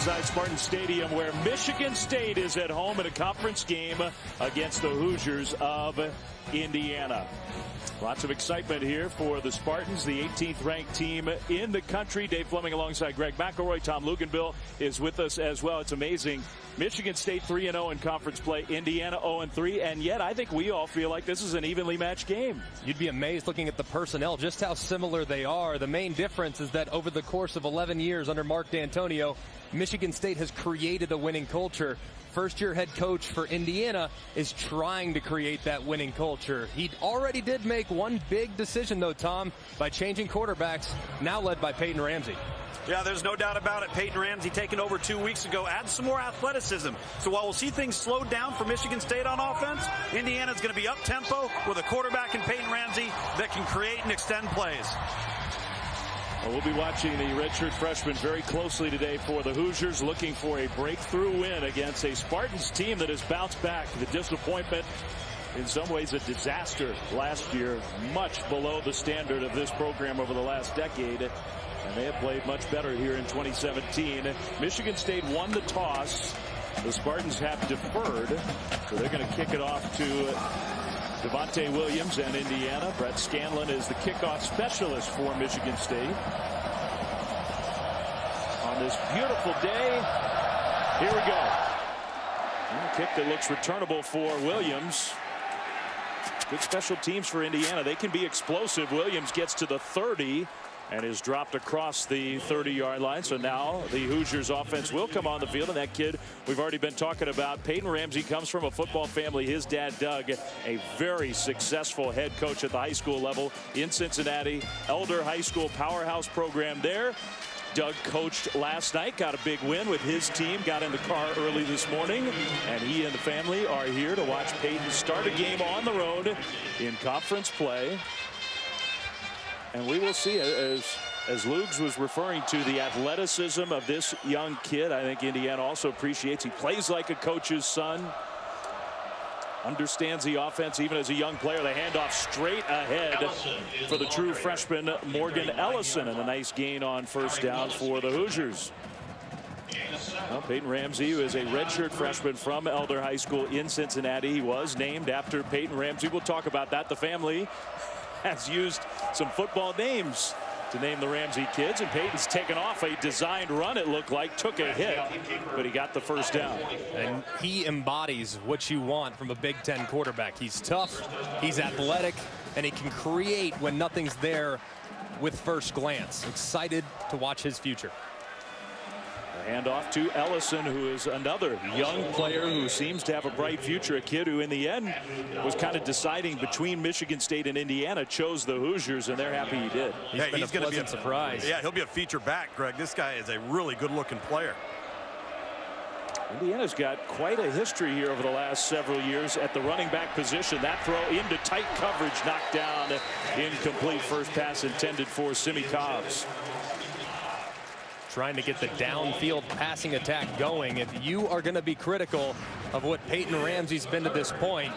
inside Spartan Stadium, where Michigan State is at home in a conference game against the Hoosiers of Indiana. Lots of excitement here for the Spartans, the 18th ranked team in the country. Dave Fleming alongside Greg McElroy. Tom Luganville is with us as well. It's amazing. Michigan State 3-0 in conference play. Indiana 0-3. And yet I think we all feel like this is an evenly matched game. You'd be amazed looking at the personnel, just how similar they are. The main difference is that over the course of 11 years under Mark D'Antonio, Michigan State has created a winning culture. First-year head coach for Indiana is trying to create that winning culture. He already did make one big decision, though, Tom, by changing quarterbacks, now led by Peyton Ramsey. Yeah, there's no doubt about it. Peyton Ramsey taking over 2 weeks ago adds some more athleticism. So while we'll see things slow down for Michigan State on offense, Indiana's going to be up-tempo with a quarterback in Peyton Ramsey that can create and extend plays. Well, we'll be watching the redshirt freshman very closely today for the Hoosiers, looking for a breakthrough win against a Spartans team that has bounced back. The disappointment, in some ways a disaster last year, much below the standard of this program over the last decade. And they have played much better here in 2017. Michigan State won the toss. The Spartans have deferred, so they're going to kick it off to Devontae Williams and Indiana. Brett Scanlon is the kickoff specialist for Michigan State. On this beautiful day, here we go. And a kick that looks returnable for Williams. Good special teams for Indiana. They can be explosive. Williams gets to the 30 and is dropped across the 30-yard line. So now the Hoosiers offense will come on the field. And that kid we've already been talking about, Peyton Ramsey, comes from a football family. His dad, Doug, a very successful head coach at the high school level in Cincinnati. Elder High School powerhouse program there. Doug coached last night, got a big win with his team, got in the car early this morning, and he and the family are here to watch Peyton start a game on the road in conference play. And we will see, as Lugs was referring to, the athleticism of this young kid. I think Indiana also appreciates. He plays like a coach's son. Understands the offense even as a young player. The handoff straight ahead for the true freshman Morgan Ellison, and a nice gain on first down for the Hoosiers. Well, Peyton Ramsey, who is a redshirt freshman from Elder High School in Cincinnati. He was named after Peyton Ramsey. We'll talk about that. The family has used some football names to name the Ramsey kids, and Peyton's taken off a designed run, it looked like, took a hit, but he got the first down. And he embodies what you want from a Big Ten quarterback. He's tough, he's athletic, and he can create when nothing's there with first glance. Excited to watch his future. Handoff to Ellison, who is another young player who seems to have a bright future. A kid who in the end was kind of deciding between Michigan State and Indiana, chose the Hoosiers, and they're happy he did. He's going to be a surprise. Yeah, he'll be a feature back, Greg. This guy is a really good looking player. Indiana's got quite a history here over the last several years at the running back position. That throw into tight coverage, knocked down, incomplete. First pass intended for Simmie Cobbs. Trying to get the downfield passing attack going. If you are going to be critical of what Peyton Ramsey's been to this point,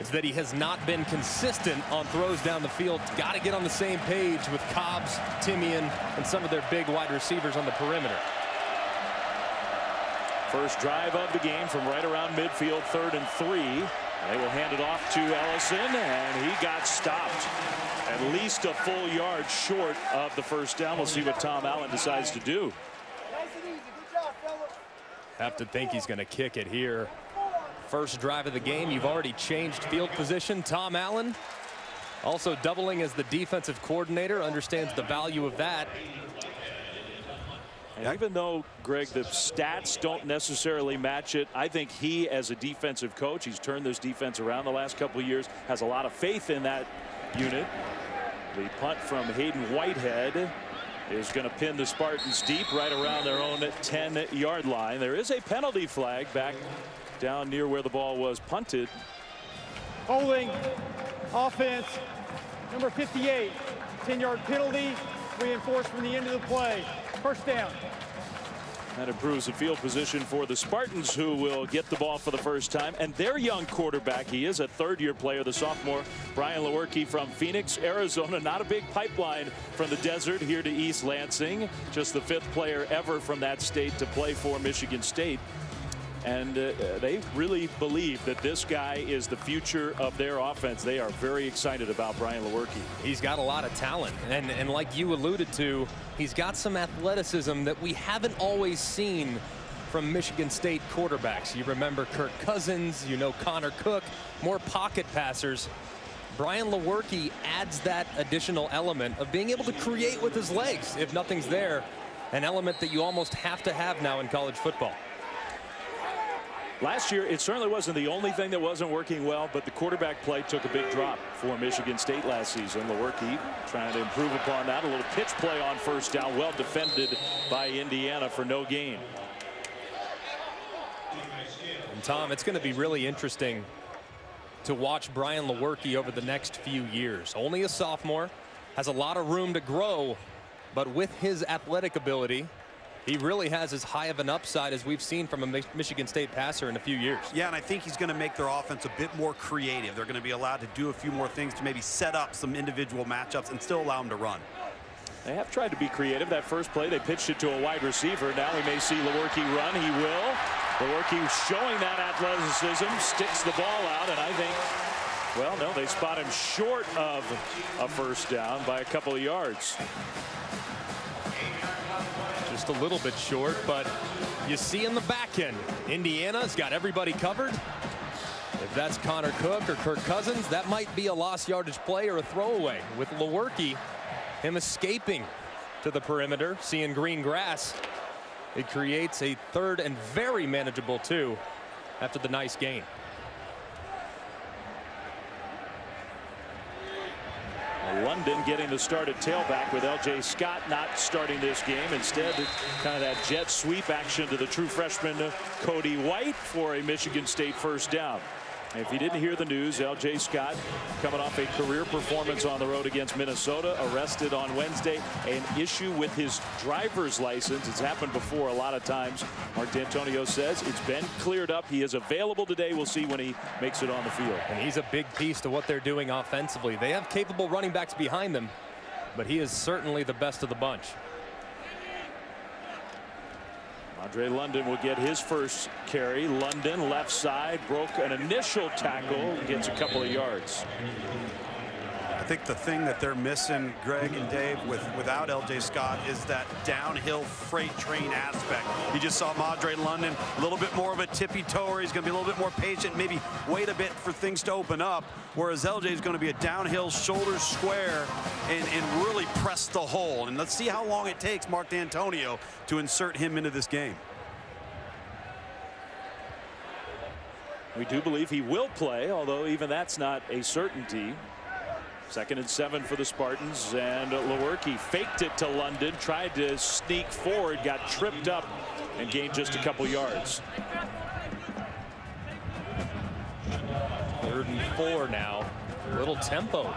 it's that he has not been consistent on throws down the field. Got to get on the same page with Cobbs, Timian, and some of their big wide receivers on the perimeter. First drive of the game from right around midfield, 3rd and 3. They will hand it off to Ellison, and he got stopped at least a full yard short of the first down. We'll see what Tom Allen decides to do. Have to think he's going to kick it here. First drive of the game, you've already changed field position. Tom Allen also doubling as the defensive coordinator, understands the value of that. And even though, Greg, the stats don't necessarily match it, I think he, as a defensive coach, he's turned this defense around the last couple of years, has a lot of faith in that unit. The punt from Hayden Whitehead is going to pin the Spartans deep right around their own 10-yard line. There is a penalty flag back down near where the ball was punted. Holding, offense, number 58, 10-yard penalty, reinforced from the end of the play. First down. That improves the field position for the Spartans, who will get the ball for the first time. And their young quarterback, he is a third-year player, the sophomore Brian Lewerke from Phoenix, Arizona. Not a big pipeline from the desert here to East Lansing. Just the 5th player ever from that state to play for Michigan State. And they really believe that this guy is the future of their offense. They are very excited about Brian Lewerke. He's got a lot of talent. And like you alluded to, he's got some athleticism that we haven't always seen from Michigan State quarterbacks. You remember Kirk Cousins, you know Connor Cook, more pocket passers. Brian Lewerke adds that additional element of being able to create with his legs if nothing's there, an element that you almost have to have now in college football. Last year, it certainly wasn't the only thing that wasn't working well, but the quarterback play took a big drop for Michigan State last season. Lewerke trying to improve upon that. A little pitch play on first down, well defended by Indiana for no gain. And Tom, it's going to be really interesting to watch Brian Lewerke over the next few years. Only a sophomore, has a lot of room to grow, but with his athletic ability, he really has as high of an upside as we've seen from a Michigan State passer in a few years. Yeah, and I think he's going to make their offense a bit more creative. They're going to be allowed to do a few more things to maybe set up some individual matchups and still allow them to run. They have tried to be creative. That first play, they pitched it to a wide receiver. Now we may see Lewerke run. He will. Lewerke showing that athleticism, sticks the ball out, and I think, well, no, they spot him short of a first down by a couple of yards. Just a little bit short, but you see in the back end, Indiana's got everybody covered. If that's Connor Cook or Kirk Cousins, that might be a lost yardage play or a throwaway. With Lewerke, him escaping to the perimeter, seeing green grass, it creates a 3rd and very manageable 2 after the nice gain. London getting the start at tailback with L.J. Scott not starting this game. Instead, kind of that jet sweep action to the true freshman Cody White for a Michigan State first down. If you didn't hear the news, L.J. Scott coming off a career performance on the road against Minnesota, arrested on Wednesday. An issue with his driver's license. It's happened before a lot of times. Mark D'Antonio says it's been cleared up. He is available today. We'll see when he makes it on the field. And he's a big piece to what they're doing offensively. They have capable running backs behind them, but he is certainly the best of the bunch. Andre London will get his first carry. London left side, broke an initial tackle, gets a couple of yards. I think the thing that they're missing, Greg and Dave, without L.J. Scott is that downhill freight train aspect. You just saw Andre London, a little bit more of a tippy-toer. He's going to be a little bit more patient, maybe wait a bit for things to open up, whereas L.J. is going to be a downhill, shoulders square, and really press the hole. And let's see how long it takes Mark D'Antonio to insert him into this game. We do believe he will play, although even that's not a certainty. 2nd and 7 for the Spartans, and Lewerke faked it to London, tried to sneak forward, got tripped up, and gained just a couple yards. 3rd and 4 now. A little tempo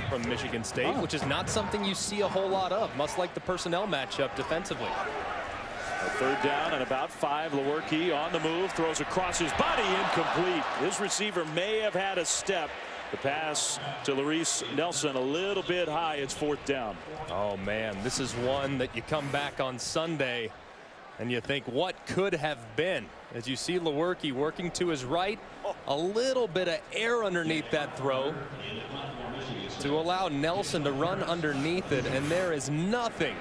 from Michigan State, which is not something you see a whole lot of, much like the personnel matchup defensively. A 3rd down and about 5. Lewerke on the move, throws across his body, incomplete. His receiver may have had a step. The pass to Larice Nelson a little bit high. It's 4th down. Oh man, this is one that you come back on Sunday and you think, what could have been? As you see Lewerke working to his right, a little bit of air underneath that throw to allow Nelson to run underneath it, and there is nothing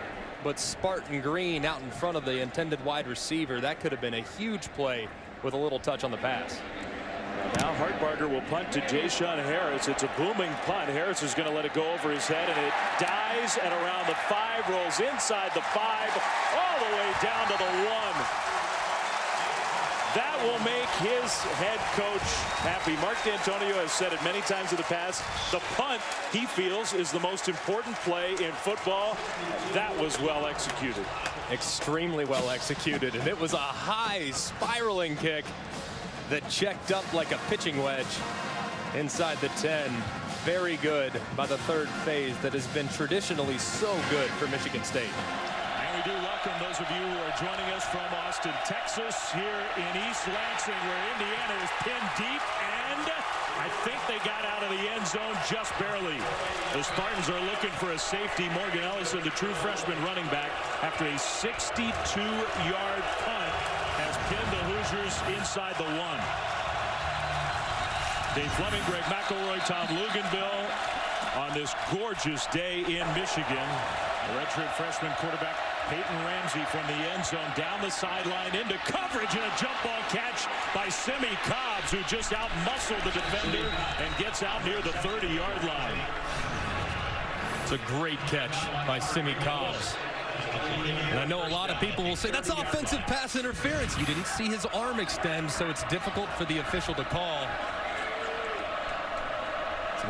but Spartan green out in front of the intended wide receiver. That could have been a huge play with a little touch on the pass. Now Hartbarger will punt to Jayshon Harris. It's a booming punt. Harris is going to let it go over his head, and it dies at around the 5, rolls inside the 5, all the way down to the 1. That will make his head coach happy. Mark D'Antonio has said it many times in the past. The punt, he feels, is the most important play in football. That was well executed. Extremely well executed, and it was a high spiraling kick that checked up like a pitching wedge inside the 10. Very good by the 3rd phase that has been traditionally so good for Michigan State. And we do welcome those of you who are joining us from Austin, Texas, here in East Lansing, where Indiana is pinned deep, and I think they got out of the end zone just barely. The Spartans are looking for a safety. Morgan Ellison, the true freshman running back, after a 62-yard punt, has pinned the Hoosiers inside the 1. Dave Fleming, Greg McElroy, Tom Luganville on this gorgeous day in Michigan. The redshirt freshman quarterback Peyton Ramsey from the end zone down the sideline into coverage, and a jump ball catch by Simmie Cobbs, who just out-muscled the defender and gets out near the 30-yard line. It's a great catch by Simmie Cobbs. And I know a lot of people will say that's offensive pass interference. You didn't see his arm extend, so it's difficult for the official to call.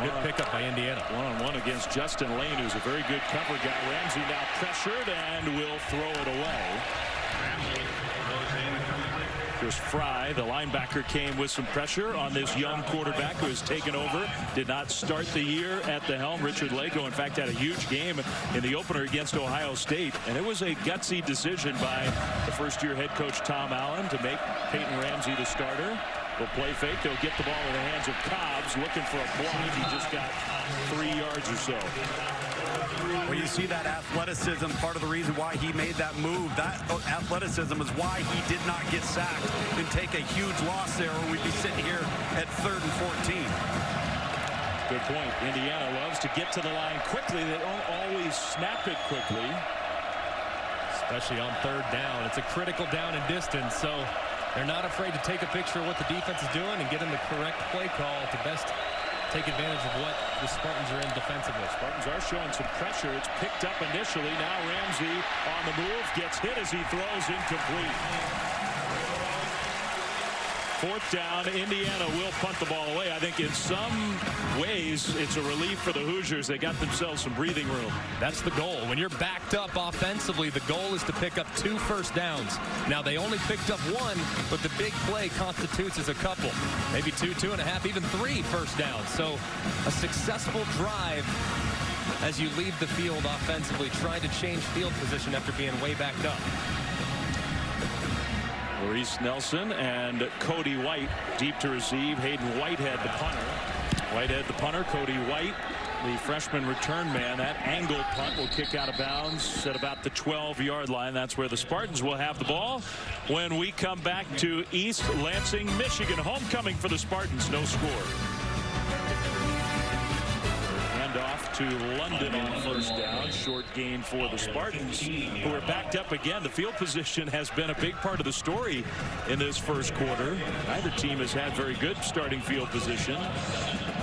Good pickup by Indiana. One-on-one against Justin Lane, who's a very good cover guy. Ramsey now pressured and will throw it away. Chris Fry, the linebacker, came with some pressure on this young quarterback who has taken over. Did not start the year at the helm. Richard Lago, in fact, had a huge game in the opener against Ohio State. And it was a gutsy decision by the first-year head coach Tom Allen to make Peyton Ramsey the starter. They'll play fake. They'll get the ball in the hands of Cobbs, looking for a block. He just got 3 yards or so. Well, you see that athleticism, part of the reason why he made that move. That athleticism is why he did not get sacked and take a huge loss there, or we'd be sitting here at 3rd and 14. Good point. Indiana loves to get to the line quickly. They don't always snap it quickly. Especially on 3rd down. It's a critical down and distance, so they're not afraid to take a picture of what the defense is doing and get in the correct play call to best take advantage of what the Spartans are in defensively. Spartans are showing some pressure. It's picked up initially. Now Ramsey on the move, gets hit as he throws, incomplete. 4th down. Indiana will punt the ball away. I think in some ways it's a relief for the Hoosiers. They got themselves some breathing room. That's the goal. When you're backed up offensively, the goal is to pick up 2 first downs. Now they only picked up 1, but the big play constitutes as a couple, maybe 2, 2.5, even 3 first downs. So a successful drive as you leave the field offensively, trying to change field position after being way backed up. Maurice Nelson and Cody White deep to receive. Hayden Whitehead, the punter. Whitehead, the punter. Cody White, the freshman return man. That angled punt will kick out of bounds at about the 12-yard line. That's where the Spartans will have the ball when we come back to East Lansing, Michigan. Homecoming for the Spartans. No score. Off to London on 1st down. Short gain for the Spartans, who are backed up again. The field position has been a big part of the story in this first quarter. Neither team has had very good starting field position.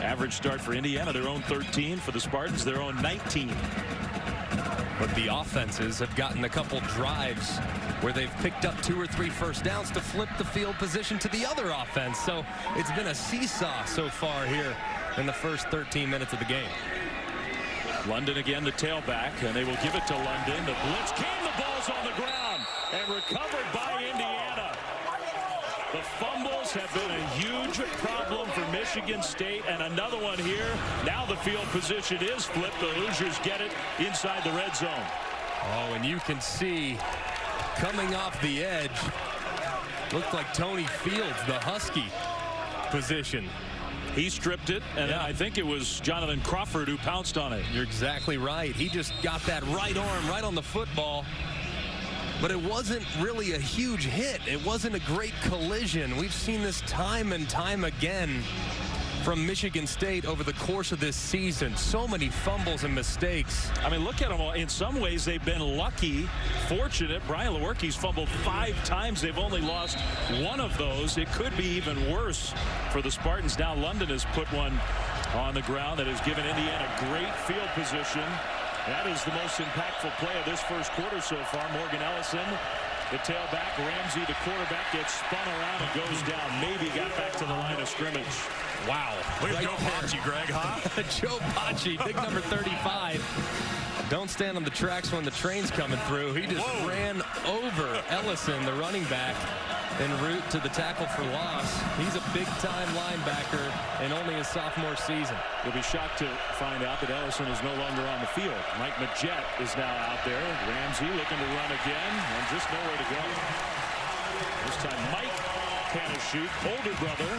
Average start for Indiana, their own 13. For the Spartans, their own 19. But the offenses have gotten a couple drives where they've picked up 2 or 3 first downs to flip the field position to the other offense. So it's been a seesaw so far here in the first 13 minutes of the game. London again, the tailback, and they will give it to London. The blitz came, the ball's on the ground and recovered by Indiana. The fumbles have been a huge problem for Michigan State, and another one here. Now the field position is flipped. The Hoosiers get it inside the red zone. Oh, and you can see coming off the edge, looked like Tony Fields, the Husky position. He stripped it, and then I think it was Jonathan Crawford who pounced on it. You're exactly right. He just got that right arm right on the football. But it wasn't really a huge hit. It wasn't a great collision. We've seen this time and time again from Michigan State over the course of this season. So many fumbles and mistakes. I mean, look at them all. In some ways, they've been lucky, fortunate. Brian Lewerke's fumbled 5 times. They've only lost 1 of those. It could be even worse for the Spartans. Now London has put one on the ground that has given Indiana great field position. That is the most impactful play of this first quarter so far. Morgan Ellison, the tailback. Ramsey, the quarterback, gets spun around and goes down. Maybe got back to the line of scrimmage. Wow. Look at Joe Pachi, Greg, huh? Joe Pachi, big number 35. Don't stand on the tracks when the train's coming through. He just ran over Ellison, the running back. en route to the tackle for loss. He's a big-time linebacker in only his sophomore season. You'll be shocked to find out that Ellison is no longer on the field. Mike Majette is now out there. Ramsey looking to run again and just nowhere to go. This time Mike can't shoot. Older brother.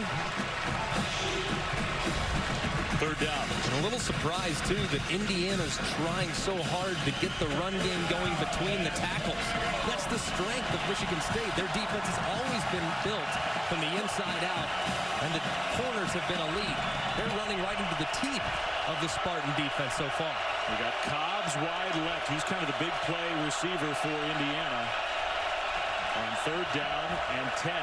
Third down. And a little surprised, too, that Indiana's trying so hard to get the run game going between the tackles. That's the strength of Michigan State. Their defense has always been built from the inside out, and the corners have been elite. They're running right into the teeth of the Spartan defense so far. We got Cobbs wide left. He's kind of the big play receiver for Indiana on third down and 10.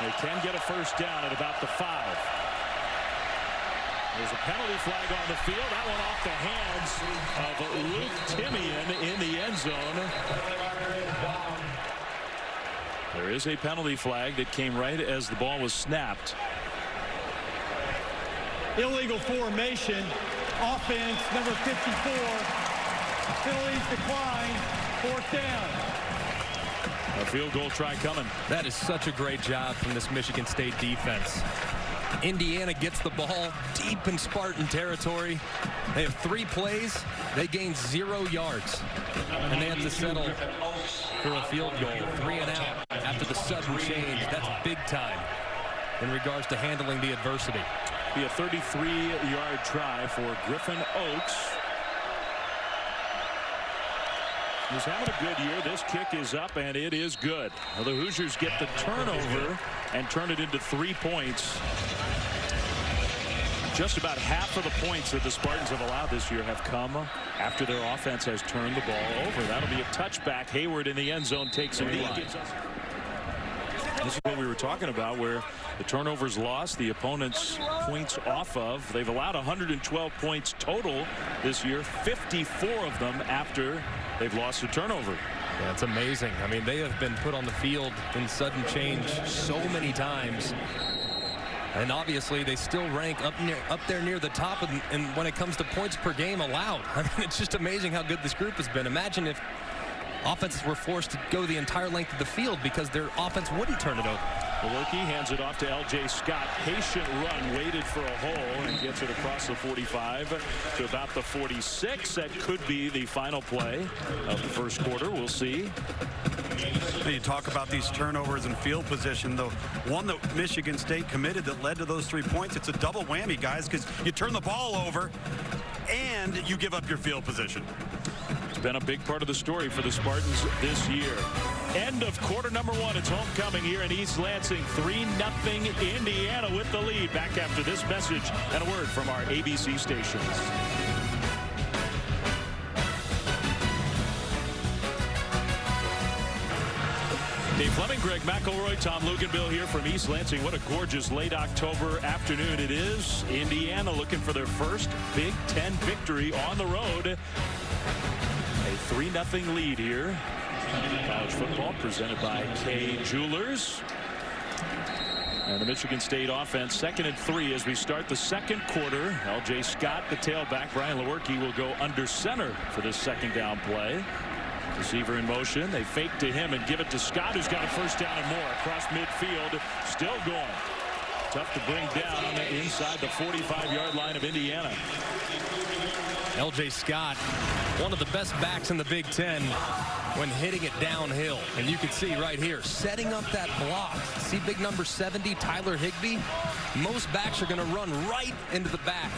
They can get a first down at about the 5. There's a penalty flag on the field. That one off the hands of Luke Timian in the end zone. There is a penalty flag that came right as the ball was snapped. Illegal formation. Offense, number 54. Penalties decline. Fourth down. A field goal try coming. That is such a great job from this Michigan State defense. Indiana gets the ball deep in Spartan territory. They have 3 plays. They gain 0 yards. And they have to settle for a field goal. 3 and out after the sudden change. That's big time in regards to handling the adversity. Be a 33-yard try for Griffin Oaks. He's having a good year. This kick is up, and it is good. Well, the Hoosiers get the turnover and turn it into 3 points. Just about half of the points that the Spartans have allowed this year have come after their offense has turned the ball over. That'll be a touchback. Hayward in the end zone takes a knee. This is what we were talking about, where the turnovers lost, the opponent's points off of. They've allowed 112 points total this year, 54 of them after they've lost a turnover. Yeah, it's amazing. I mean, they have been put on the field in sudden change so many times. And obviously, they still rank up there near the top. And when it comes to points per game allowed, I mean, it's just amazing how good this group has been. Imagine if offenses were forced to go the entire length of the field because their offense wouldn't turn it over. Lewerke hands it off to L.J. Scott. Patient run, waited for a hole, and gets it across the 45 to about the 46. That could be the final play of the first quarter. We'll see. You talk about these turnovers and field position. The one that Michigan State committed that led to those 3 points, it's a double whammy, guys, because you turn the ball over and you give up your field position. It's been a big part of the story for the Spartans this year. End of quarter number 1. It's homecoming here in East Lansing. 3-0 Indiana with the lead. Back after this message and a word from our ABC stations. Dave Fleming, Greg McElroy, Tom Luganville here from East Lansing. What a gorgeous late October afternoon it is. Indiana looking for their first Big Ten victory on the road. A 3-0 lead here. College football presented by Kay Jewelers. And the Michigan State offense, 2nd and 3 as we start the second quarter. L.J. Scott, the tailback. Brian Lewerke will go under center for this second down play. Receiver in motion. They fake to him and give it to Scott, who's got a first down and more across midfield. Still going. Tough to bring down inside the 45-yard line of Indiana. L.J. Scott, one of the best backs in the Big Ten when hitting it downhill. And you can see right here, setting up that block. See big number 70, Tyler Higbee? Most backs are going to run right into the back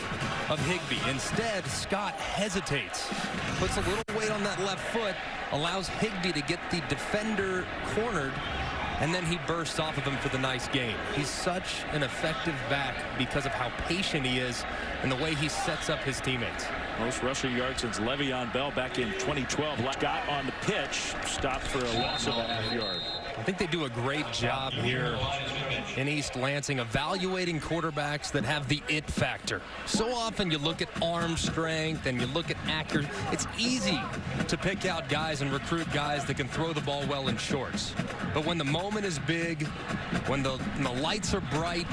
of Higbee. Instead, Scott hesitates, puts a little weight on that left foot, allows Higbee to get the defender cornered, and then he bursts off of him for the nice gain. He's such an effective back because of how patient he is and the way he sets up his teammates. Most rushing yards since Le'Veon Bell back in 2012. Scott on the pitch, stopped for a loss of a half-yard. I think they do a great job here in East Lansing evaluating quarterbacks that have the it factor. So often you look at arm strength and you look at accuracy. It's easy to pick out guys and recruit guys that can throw the ball well in shorts. But when the moment is big, when the lights are bright,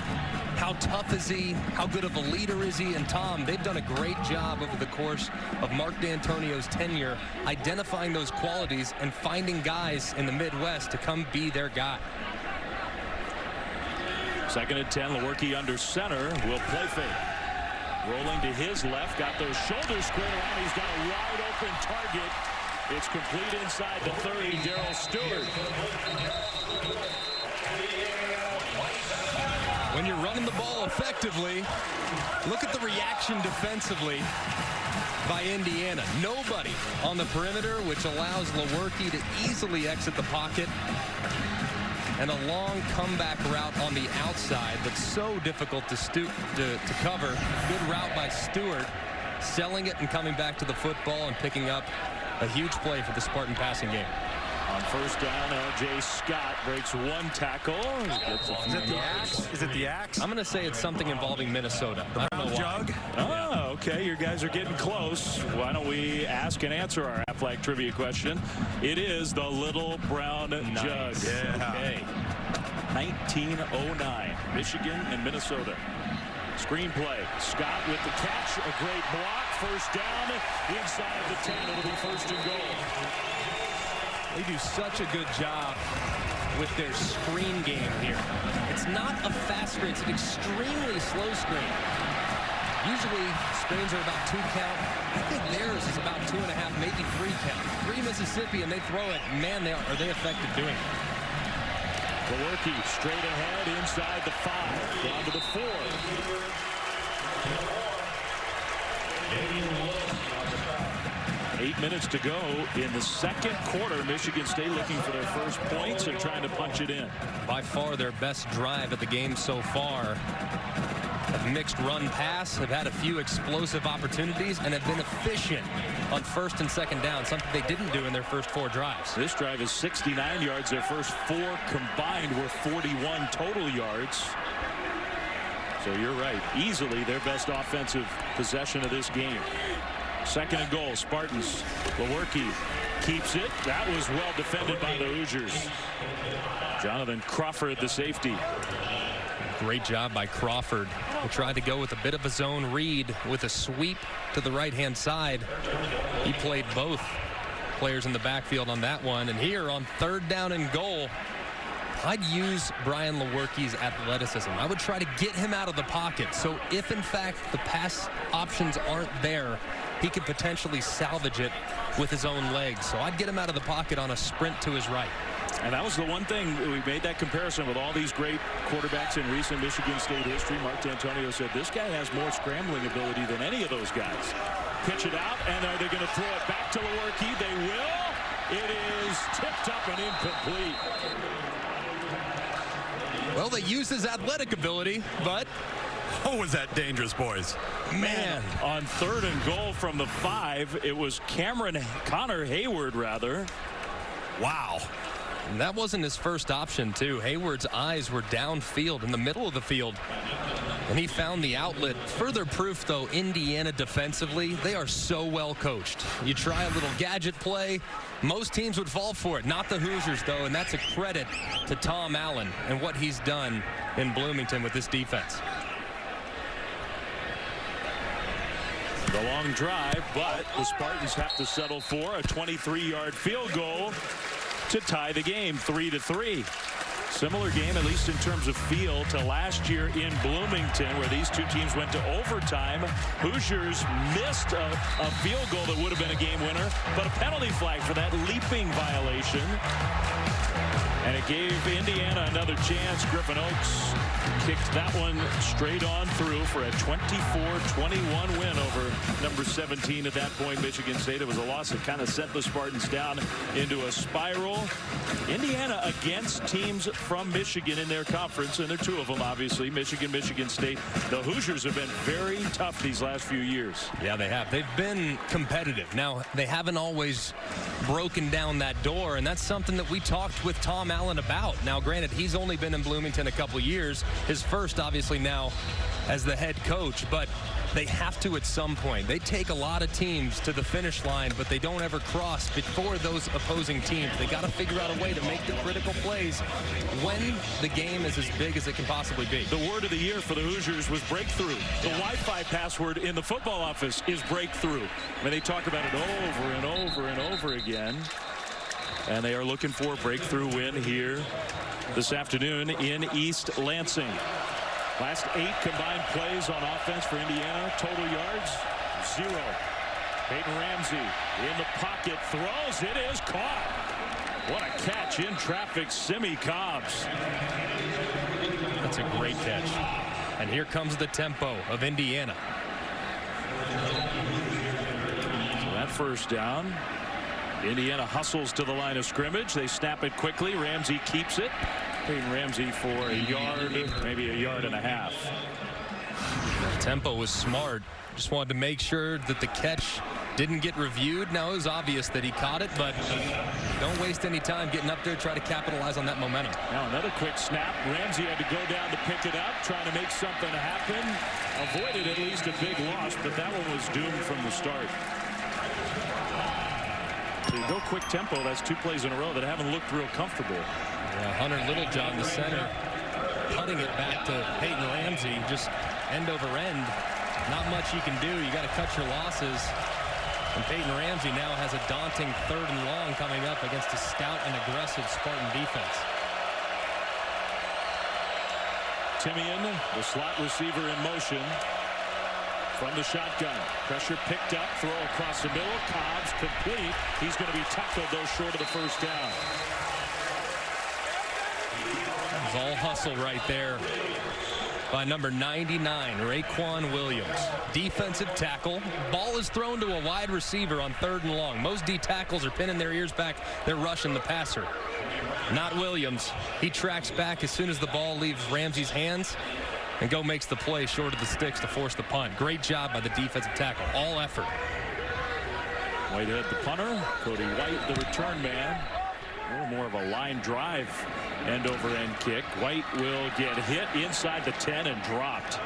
How tough is he? How good of a leader is he? And Tom, they've done a great job over the course of Mark D'Antonio's tenure identifying those qualities and finding guys in the Midwest to come be their guy. 2nd and 10. Lewerke under center. Will play fake. Rolling to his left. Got those shoulders squared around. He's got a wide open target. It's complete inside the 30. Darryl Stewart. When you're running the ball effectively, look at the reaction defensively by Indiana. Nobody on the perimeter, which allows Lewerke to easily exit the pocket. And a long comeback route on the outside that's so difficult to cover. Good route by Stewart, selling it and coming back to the football and picking up a huge play for the Spartan passing game. On 1st down, L.J. Scott breaks 1 tackle. Is it the axe? Is it the axe? I'm going to say it's something involving Minnesota. I don't know why. Jug? Oh, okay. You guys are getting close. Why don't we ask and answer our Aflac trivia question? It is the little brown jug. Yeah. Okay. 1909, Michigan and Minnesota. Screenplay. Scott with the catch. A great block. 1st down. Inside the 10. It'll be 1st and goal. They do such a good job with their screen game here. It's not a fast screen. It's an extremely slow screen. Usually screens are about 2 count. I think theirs is about 2.5, maybe 3 count. 3 Mississippi, and they throw it. Man, are they effective doing it. Lewerke straight ahead inside the 5. Down to the 4. 8 minutes to go in the 2nd quarter. Michigan State looking for their first points and trying to punch it in. By far their best drive of the game so far. Have mixed run pass, have had a few explosive opportunities, and have been efficient on 1st and 2nd down, something they didn't do in their first 4 drives. This drive is 69 yards. Their first 4 combined were 41 total yards. So you're right. Easily their best offensive possession of this game. 2nd and goal. Spartans. Lewerke keeps it. That was well defended by the Hoosiers. Jonathan Crawford, the safety. Great job by Crawford. He tried to go with a bit of a zone read with a sweep to the right-hand side. He played both players in the backfield on that one. And here on 3rd down and goal, I'd use Brian Lewerke's athleticism. I would try to get him out of the pocket. So if, in fact, the pass options aren't there, he could potentially salvage it with his own legs. So I'd get him out of the pocket on a sprint to his right. And that was the one thing, we made that comparison with all these great quarterbacks in recent Michigan State history. Mark D'Antonio said this guy has more scrambling ability than any of those guys. Pitch it out, and are they going to throw it back to Lewerke? They will. It is tipped up and incomplete. Well, they used his athletic ability, but Oh, was that dangerous, boys. Man, on 3rd and goal from the 5, it was Connor Hayward, rather. Wow. And that wasn't his first option, too. Hayward's eyes were downfield in the middle of the field, and he found the outlet. Further proof, though, Indiana defensively, they are so well coached. You try a little gadget play, most teams would fall for it. Not the Hoosiers, though, and that's a credit to Tom Allen and what he's done in Bloomington with this defense. The long drive, but the Spartans have to settle for a 23-yard field goal to tie the game 3-3. Similar game, at least in terms of feel, to last year in Bloomington, where these two teams went to overtime. Hoosiers missed a field goal that would have been a game winner, but a penalty flag for that leaping violation. And it gave Indiana another chance. Griffin Oaks kicked that one straight on through for a 24-21 win over number 17 at that point, Michigan State. It was a loss that kind of sent the Spartans down into a spiral. Indiana against teams from Michigan in their conference, and there are two of them, obviously, Michigan, Michigan State. The Hoosiers have been very tough these last few years. Yeah, they have. They've been competitive. Now, they haven't always broken down that door, and that's something that we talked with Tom Allen about. Now, granted, he's only been in Bloomington a couple years. His first, obviously, now as the head coach, but they have to at some point. They take a lot of teams to the finish line, but they don't ever cross before those opposing teams. They got to figure out a way to make the critical plays when the game is as big as it can possibly be. The word of the year for the Hoosiers was breakthrough. The Wi-Fi password in the football office is breakthrough. I mean, they talk about it over and over and over again. And they are looking for a breakthrough win here this afternoon in East Lansing. Last 8 combined plays on offense for Indiana. Total yards, 0. Peyton Ramsey in the pocket, throws. It is caught. What a catch in traffic, Simmie Cobbs. That's a great catch. And here comes the tempo of Indiana. So that first down. Indiana hustles to the line of scrimmage. They snap it quickly. Ramsey keeps it. Peyton Ramsey for a yard, maybe a yard and a half. The tempo was smart. Just wanted to make sure that the catch didn't get reviewed. Now, it was obvious that he caught it, but don't waste any time getting up there. Try to capitalize on that momentum. Now another quick snap. Ramsey had to go down to pick it up, trying to make something happen. Avoided at least a big loss, but that one was doomed from the start. So you go quick tempo. That's 2 plays in a row that haven't looked real comfortable. Yeah, Hunter Littlejohn, the center, putting it back to Peyton Ramsey, just end over end. Not much you can do. You got to cut your losses. And Peyton Ramsey now has a daunting 3rd and long coming up against a stout and aggressive Spartan defense. Timian, the slot receiver in motion from the shotgun. Pressure picked up, throw across the middle. Cobbs complete. He's going to be tackled though short of the first down. That was all hustle right there by number 99, Raekwon Williams. Defensive tackle. Ball is thrown to a wide receiver on 3rd and long. Most D tackles are pinning their ears back. They're rushing the passer. Not Williams. He tracks back as soon as the ball leaves Ramsey's hands and makes the play short of the sticks to force the punt. Great job by the defensive tackle. All effort. Whitehead, the punter. Cody White, the return man. A little more of a line drive end-over-end kick. White will get hit inside the 10 and dropped.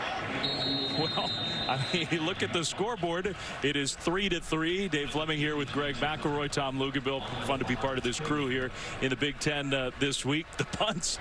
Well, I mean, look at the scoreboard. It is 3-3. Dave Fleming here with Greg McElroy, Tom Luginbill. Fun to be part of this crew here in the Big Ten this week. The punts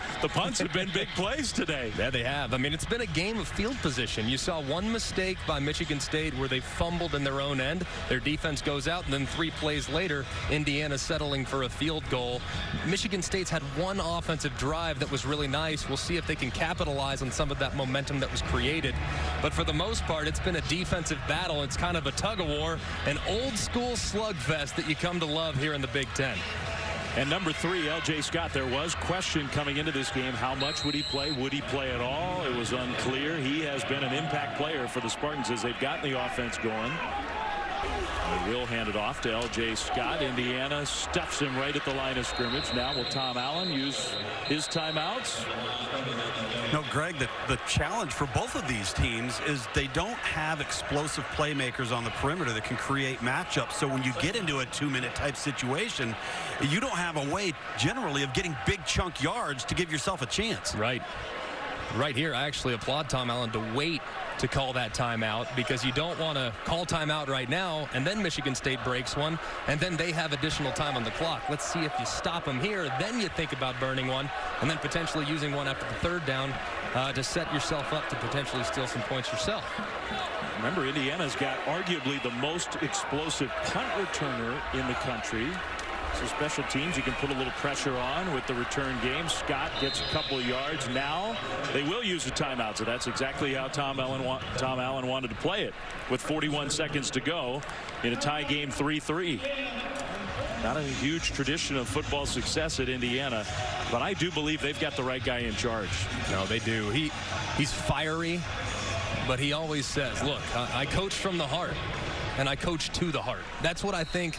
have been big plays today. Yeah, they have. I mean, it's been a game of field position. You saw one mistake by Michigan State where they fumbled in their own end. Their defense goes out, and then 3 plays later, Indiana settling for a field goal. Michigan State's had one offensive drive that was really nice. We'll see if they can capitalize on some of that momentum that was created. But for the most part, it's been a defensive battle. It's kind of a tug-of-war, an old-school slugfest that you come to love here in the Big Ten. And number 3, L.J. Scott, there was question coming into this game. How much would he play? Would he play at all? It was unclear. He has been an impact player for the Spartans as they've gotten the offense going. They will hand it off to L.J. Scott. Indiana stuffs him right at the line of scrimmage. Now will Tom Allen use his timeouts? No, Greg, the challenge for both of these teams is they don't have explosive playmakers on the perimeter that can create matchups. So when you get into a 2-minute type situation, you don't have a way generally of getting big chunk yards to give yourself a chance. Right. Right here, I actually applaud Tom Allen to wait to call that timeout, because you don't want to call timeout right now and then Michigan State breaks one and then they have additional time on the clock. Let's see if you stop them here, then you think about burning one and then potentially using one after the 3rd down to set yourself up to potentially steal some points yourself. Remember, Indiana's got arguably the most explosive punt returner in the country. So special teams, you can put a little pressure on with the return game. Scott gets a couple of yards. Now they will use a timeout, so that's exactly how Tom Allen wanted to play it, with 41 seconds to go in a tie game, 3-3. Not a huge tradition of football success at Indiana, but I do believe they've got the right guy in charge. No, they do. He's fiery, but he always says, look, I coach from the heart and I coach to the heart. That's what I think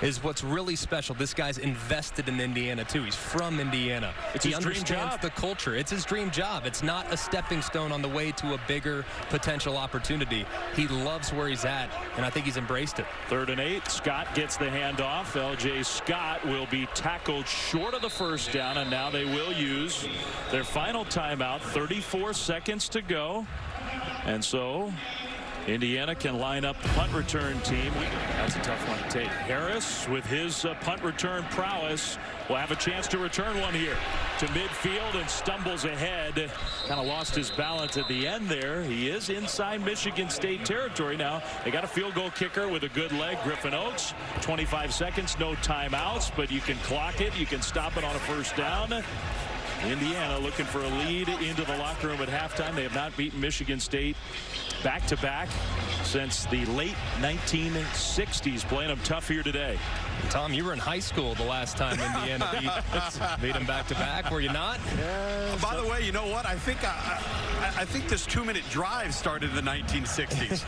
is what's really special. This guy's invested in Indiana too. He's from Indiana. He understands the culture. It's his dream job. It's not a stepping stone on the way to a bigger potential opportunity. He loves where he's at, and I think he's embraced it. 3rd and 8. Scott gets the handoff. L.J. Scott will be tackled short of the 1st down, and now they will use their final timeout. 34 seconds to go, and so Indiana can line up the punt return team. That's a tough one to take. Harris, with his punt return prowess, will have a chance to return one here to midfield and stumbles ahead. Kind of lost his balance at the end there. He is inside Michigan State territory now. They got a field goal kicker with a good leg, Griffin Oakes. 25 seconds, no timeouts, but you can clock it. You can stop it on a first down. Indiana looking for a lead into the locker room at halftime. They have not beaten Michigan State back-to-back since the late 1960s. Playing them tough here today. Tom, you were in high school the last time Indiana beat them back-to-back, were you not? Yes. By the way, you know what? I think this 2-minute drive started in the 1960s.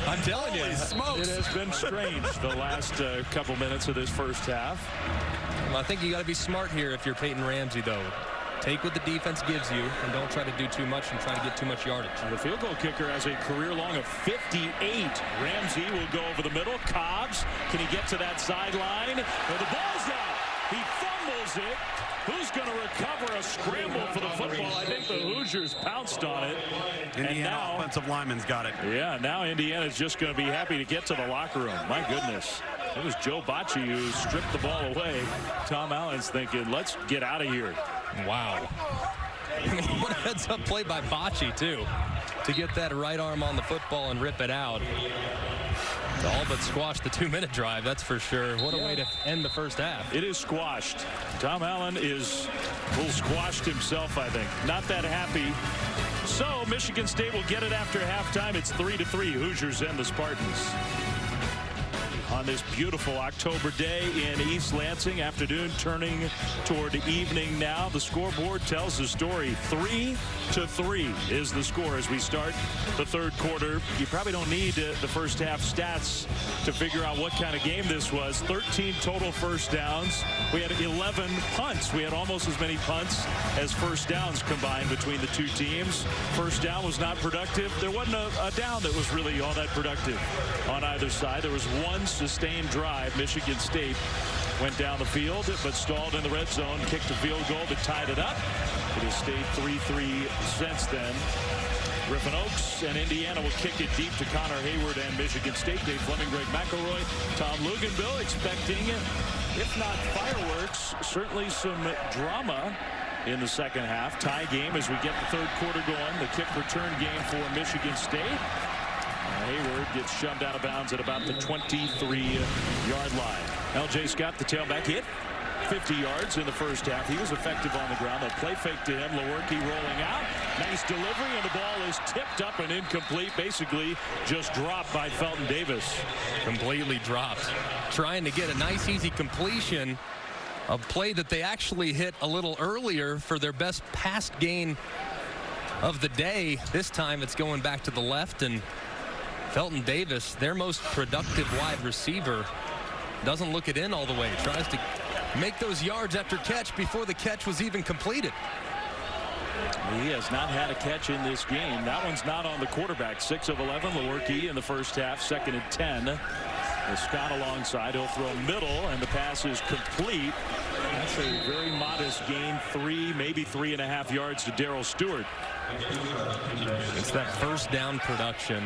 I'm telling you. Smokes. It has been strange the last couple minutes of this first half. Well, I think you got to be smart here if you're Peyton Ramsey, though. Take what the defense gives you and don't try to do too much and try to get too much yardage. The field goal kicker has a career long of 58. Ramsey will go over the middle. Cobbs, can he get to that sideline? Well, the ball's out. He fumbles it. Who's going to recover a scramble for the football? I think the Hoosiers pounced on it. Indiana offensive lineman's got it. Yeah, now Indiana's just going to be happy to get to the locker room. My goodness. It was Joe Bocci who stripped the ball away. Tom Allen's thinking, let's get out of here. Wow. What a heads-up play by Bocci, too, to get that right arm on the football and rip it out. To all but squash the 2-minute drive, that's for sure. What a way to end the first half. It is squashed. Tom Allen is a little squashed himself, I think. Not that happy. So Michigan State will get it after halftime. It's 3-3. Hoosiers and the Spartans. On this beautiful October day in East Lansing, afternoon turning toward evening now. The scoreboard tells the story. 3-3 is the score as we start the third quarter. You probably don't need the first half stats to figure out what kind of game this was. 13 total first downs. We had 11 punts. We had almost as many punts as first downs combined between the two teams. First down was not productive. There wasn't a down that was really all that productive on either side. There was one sustained drive. Michigan State went down the field but stalled in the red zone, kicked a field goal that tied it up. It has stayed 3-3 since then. Griffin Oakes and Indiana will kick it deep to Connor Hayward and Michigan State. Dave Fleming, Greg McElroy, Tom Luganbill expecting, if not fireworks, certainly some drama in the second half. Tie game as we get the third quarter going. The kick return game for Michigan State. Hayward gets shoved out of bounds at about the 23-yard line. L.J. Scott, the tailback, hit 50 yards in the first half. He was effective on the ground. A play fake to him. Lewerke rolling out. Nice delivery, and the ball is tipped up and incomplete. Basically just dropped by Felton Davis. Completely dropped. Trying to get a nice, easy completion. A play that they actually hit a little earlier for their best pass gain of the day. This time it's going back to the left, and Felton Davis, their most productive wide receiver, doesn't look it in all the way. Tries to make those yards after catch before the catch was even completed. He has not had a catch in this game. That one's not on the quarterback. 6 of 11. Lewerke in the first half. 2nd and 10. With Scott alongside, he'll throw middle, and the pass is complete. That's a very modest gain. 3, maybe 3.5 yards to Darrell Stewart. It's that first down production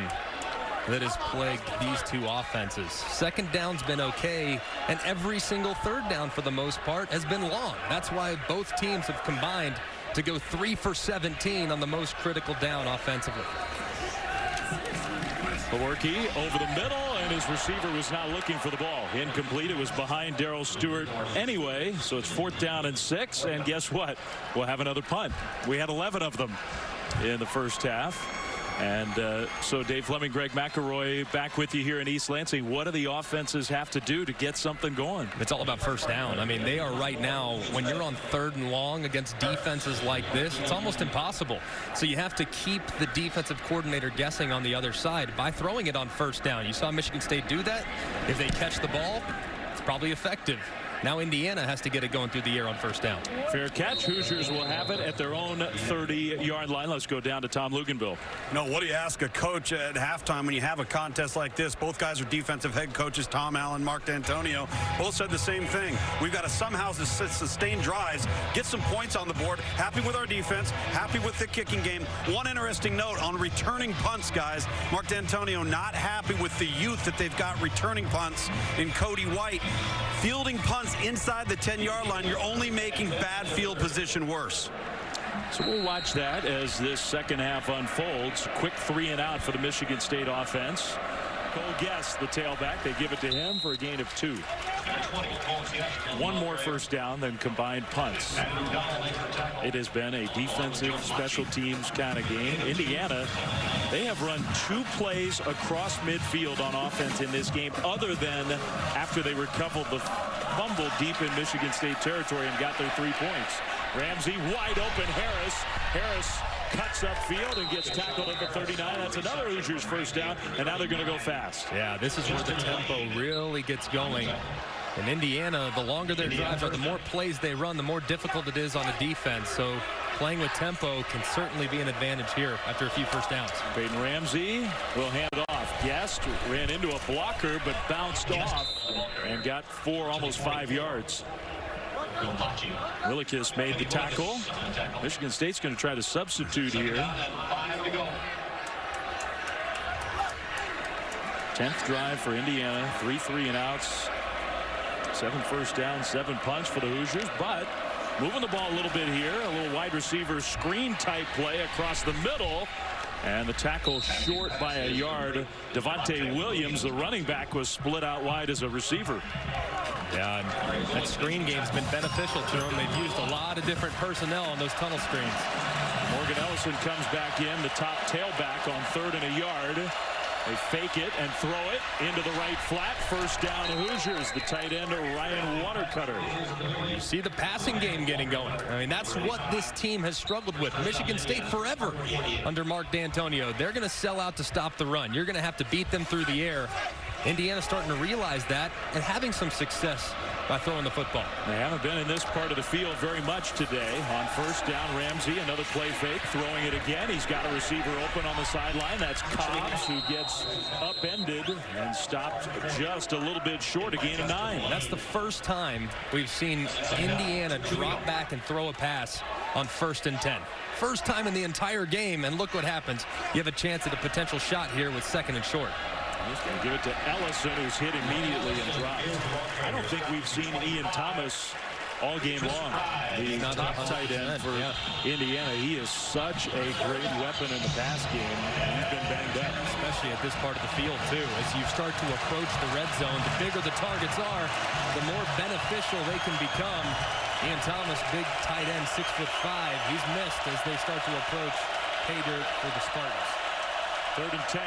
that has plagued these two offenses. Second down's been okay, and every single third down for the most part has been long. That's why both teams have combined to go 3 for 17 on the most critical down offensively. Lewerke over the middle, and his receiver was not looking for the ball. Incomplete. It was behind Darrell Stewart anyway, so it's 4th down and 6, and guess what? We'll have another punt. We had 11 of them in the first half. And so Dave Fleming, Greg McElroy back with you here in East Lansing. What do the offenses have to do to get something going? It's all about first down. I mean, they are right now, when you're on 3rd and long against defenses like this, it's almost impossible. So you have to keep the defensive coordinator guessing on the other side by throwing it on first down. You saw Michigan State do that. If they catch the ball, it's probably effective. Now Indiana has to get it going through the air on first down. Fair catch. Hoosiers will have it at their own 30-yard line. Let's go down to Tom Luganville. No, what do you ask a coach at halftime when you have a contest like this? Both guys are defensive head coaches, Tom Allen, Mark D'Antonio. Both said the same thing. We've got to somehow sustain drives, get some points on the board. Happy with our defense, happy with the kicking game. One interesting note on returning punts, guys. Mark D'Antonio not happy with the youth that they've got returning punts in Cody White. Fielding punts inside the 10-yard line, you're only making bad field position worse. So we'll watch that as this second half unfolds. Quick 3-and-out for the Michigan State offense. Cole Guest, the tailback. They give it to him for a gain of 2. One more first down than combined punts. It has been a defensive special teams kind of game. Indiana, they have run 2 plays across midfield on offense in this game, other than after they recovered the fumble deep in Michigan State territory and got their 3 points. Ramsey wide open. Harris cuts upfield and gets tackled at the 39. That's another Hoosiers first down, and now they're going to go fast. Yeah, this is where the tempo really gets going. In Indiana, the longer their drives are, the more plays they run, the more difficult it is on the defense. So playing with tempo can certainly be an advantage here after a few first downs. Peyton Ramsey will hand it off. Guest ran into a blocker but bounced off and got 4, almost 5 yards. Willikis made the tackle. Michigan State's going to try to substitute here. 10th drive for Indiana. 3 3-and-outs. 7 first down, 7 punts for the Hoosiers, but moving the ball a little bit here. A little wide receiver screen type play across the middle. And the tackle short by a yard. Devontae Williams, the running back, was split out wide as a receiver. Yeah, and that screen game's been beneficial to them. They've used a lot of different personnel on those tunnel screens. Morgan Ellison comes back in, the top tailback on 3rd and a yard. They fake it and throw it into the right flat. First down to Hoosiers. The tight end, Ryan Watercutter. You see the passing game getting going. I mean, that's what this team has struggled with. Michigan State forever under Mark D'Antonio. They're going to sell out to stop the run. You're going to have to beat them through the air. Indiana's starting to realize that and having some success by throwing the football. They haven't been in this part of the field very much today. On first down, Ramsey, another play fake, throwing it again. He's got a receiver open on the sideline. That's Cobbs, who gets upended and stopped just a little bit short, a gain of 9. That's the first time we've seen Indiana drop back and throw a pass on 1st and 10. First time in the entire game, and look what happens. You have a chance at a potential shot here with 2nd and short. He's going to give it to Ellison, who's hit immediately and dropped. I don't think we've seen Ian Thomas all game long. The top tight end for Indiana. He is such a great weapon in the pass game. He's been banged up. Especially at this part of the field, too. As you start to approach the red zone, the bigger the targets are, the more beneficial they can become. Ian Thomas, big tight end, 6'5". He's missed as they start to approach pay dirt for the Spartans. 3rd and 10.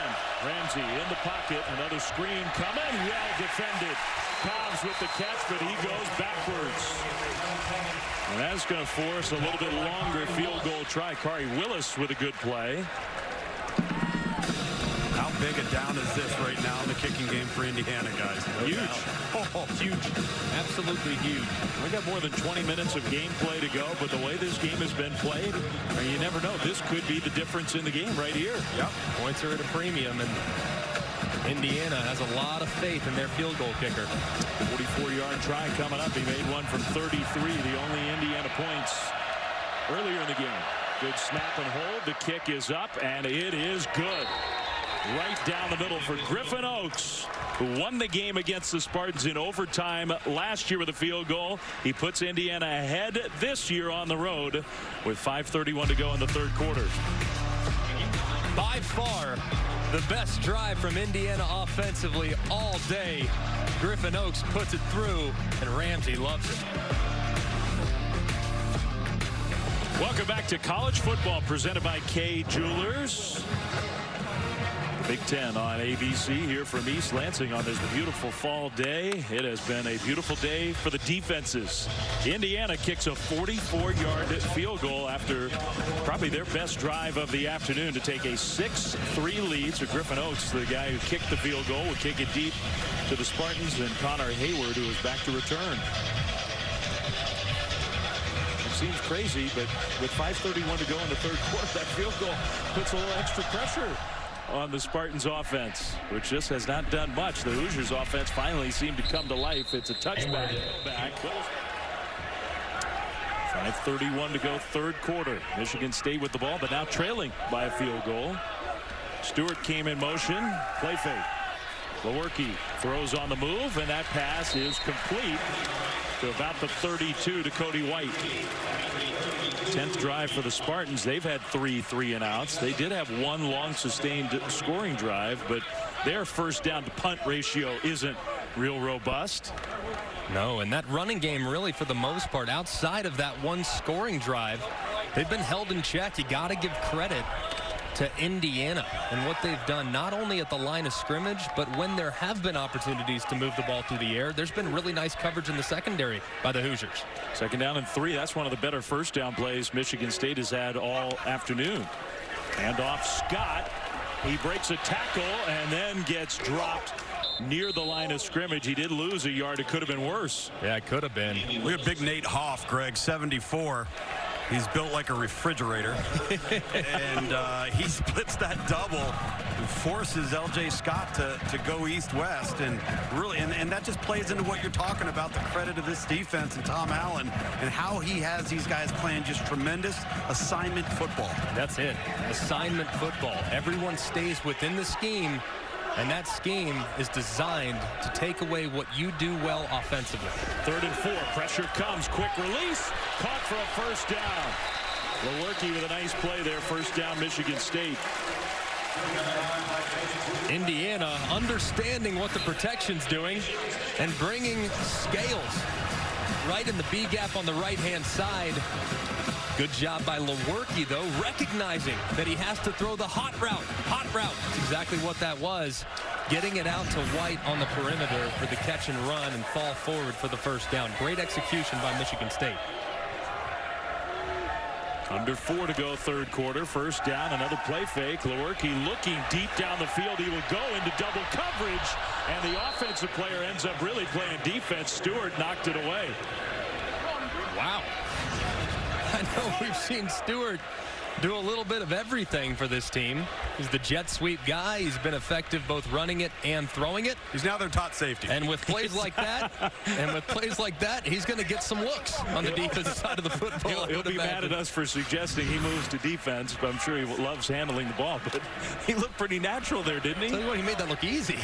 Ramsey in the pocket. Another screen coming. Well defended. Cobbs with the catch, but he goes backwards. And that's going to force a little bit longer field goal try. Kari Willis with a good play. How big a down is this right now in the kicking game for Indiana, guys? Huge. Huge. Absolutely huge. We got more than 20 minutes of gameplay to go, but the way this game has been played, you never know. This could be the difference in the game right here. Yep. Points are at a premium, and Indiana has a lot of faith in their field goal kicker. 44-yard try coming up. He made one from 33, the only Indiana points earlier in the game. Good snap and hold. The kick is up, and it is good. Right down the middle for Griffin Oakes, who won the game against the Spartans in overtime last year with a field goal. He puts Indiana ahead this year on the road with 5:31 to go in the 3rd quarter. By far, the best drive from Indiana offensively all day. Griffin Oakes puts it through, and Ramsey loves it. Welcome back to college football presented by Kay Jewelers. Big Ten on ABC here from East Lansing on this beautiful fall day. It has been a beautiful day for the defenses. Indiana kicks a 44-yard field goal after probably their best drive of the afternoon to take a 6-3 lead. So Griffin Oates, the guy who kicked the field goal, will kick it deep to the Spartans, and Connor Hayward, who is back to return. It seems crazy, but with 5:31 to go in the third quarter, that field goal puts a little extra pressure on the Spartans offense, which just has not done much. The Hoosiers offense finally seemed to come to life. It's a touchback. 5:31 to go, third quarter. Michigan State with the ball, but now trailing by a field goal. Stewart came in motion. Play fake. Lewerke throws on the move, and that pass is complete to about the 32 to Cody White. 10th drive for the Spartans. They've had 3 3-and-outs. They did have one long sustained scoring drive, but their first down to punt ratio isn't real robust. No, and that running game, really, for the most part, outside of that one scoring drive, they've been held in check. You got to give credit to Indiana and what they've done, not only at the line of scrimmage, but when there have been opportunities to move the ball through the air. There's been really nice coverage in the secondary by the Hoosiers. 2nd down and 3. That's one of the better first down plays Michigan State has had all afternoon. Hand off Scott. He breaks a tackle and then gets dropped near the line of scrimmage. He did lose a yard. It could have been worse. Yeah, it could have been. Look at big Nate Hoff, Greg, 74. He's built like a refrigerator. And he splits that double and forces L.J. Scott to go east-west. And really, and that just plays into what you're talking about, the credit of this defense and Tom Allen and how he has these guys playing just tremendous assignment football. That's it. Assignment football. Everyone stays within the scheme, and that scheme is designed to take away what you do well offensively. 3rd and 4. Pressure comes. Quick release. Caught for a first down. Lewerke with a nice play there. First down, Michigan State. Indiana understanding what the protection's doing and bringing Scales right in the B gap on the right-hand side. Good job by Lewerke, though, recognizing that he has to throw the hot route. Hot route. That's exactly what that was. Getting it out to White on the perimeter for the catch and run and fall forward for the first down. Great execution by Michigan State. Under 4 to go, third quarter. First down, another play fake. Lewerke looking deep down the field. He will go into double coverage, and the offensive player ends up really playing defense. Stewart knocked it away. Wow. I know we've seen Stewart do a little bit of everything for this team. He's the jet sweep guy. He's been effective both running it and throwing it. He's now their top safety. And with plays like that, he's going to get some looks on the defensive side of the football. He'll be mad at us for suggesting he moves to defense, but I'm sure he loves handling the ball. But he looked pretty natural there, didn't he? Tell you what, he made that look easy.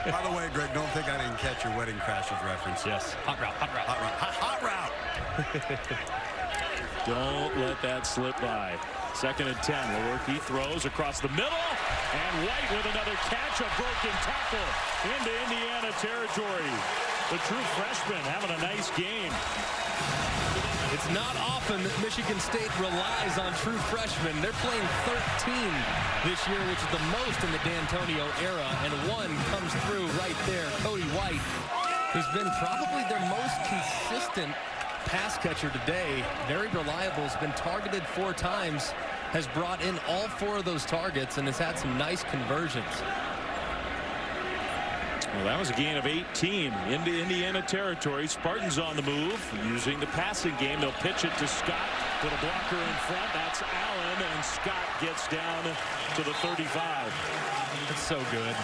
By the way, Greg, don't think I didn't catch your Wedding Crashers reference. Yes. Hot route, hot route. Hot route. Hot route. Don't let that slip by. 2nd and 10. Lewerke throws across the middle, and White with another catch, a broken tackle into Indiana territory. The true freshman having a nice game. It's not often that Michigan State relies on true freshmen. They're playing 13 this year, which is the most in the D'Antonio era, and one comes through right there. Cody White, who's been probably their most consistent pass catcher today. Very reliable, has been targeted 4 times, has brought in all 4 of those targets, and has had some nice conversions. Well, that was a gain of 18 into Indiana territory. Spartans on the move using the passing game. They'll pitch it to Scott with a blocker in front. That's Allen, and Scott gets down to the 35. It's so good.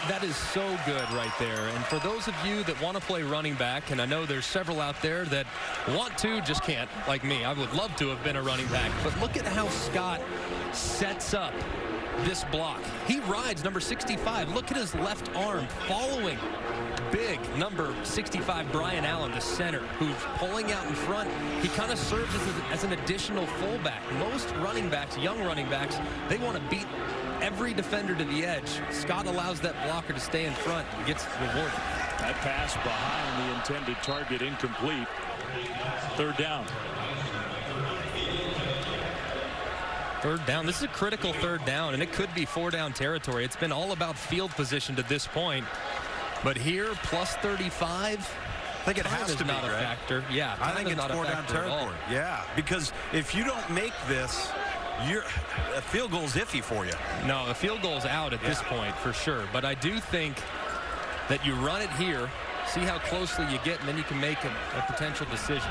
That is so good right there. And for those of you that want to play running back, and I know there's several out there that want to, just can't, like me. I would love to have been a running back. But look at how Scott sets up this block. He rides number 65. Look at his left arm following big number 65 Brian Allen, the center, who's pulling out in front. He kind of serves as an additional fullback. Most running backs, young running backs, they want to beat every defender to the edge. Scott allows that blocker to stay in front and gets rewarded. That pass behind the intended target, incomplete. 3rd down. Third down. This is a critical third down, and it could be 4-down territory. It's been all about field position to this point. But here, plus 35. I think it has to be, not a Greg. factor. Yeah, I think it's 4-down territory. Yeah, because if you don't make this, a field goal is iffy for you. No, a field goal's out at this point for sure. But I do think that you run it here, see how closely you get, and then you can make a potential decision.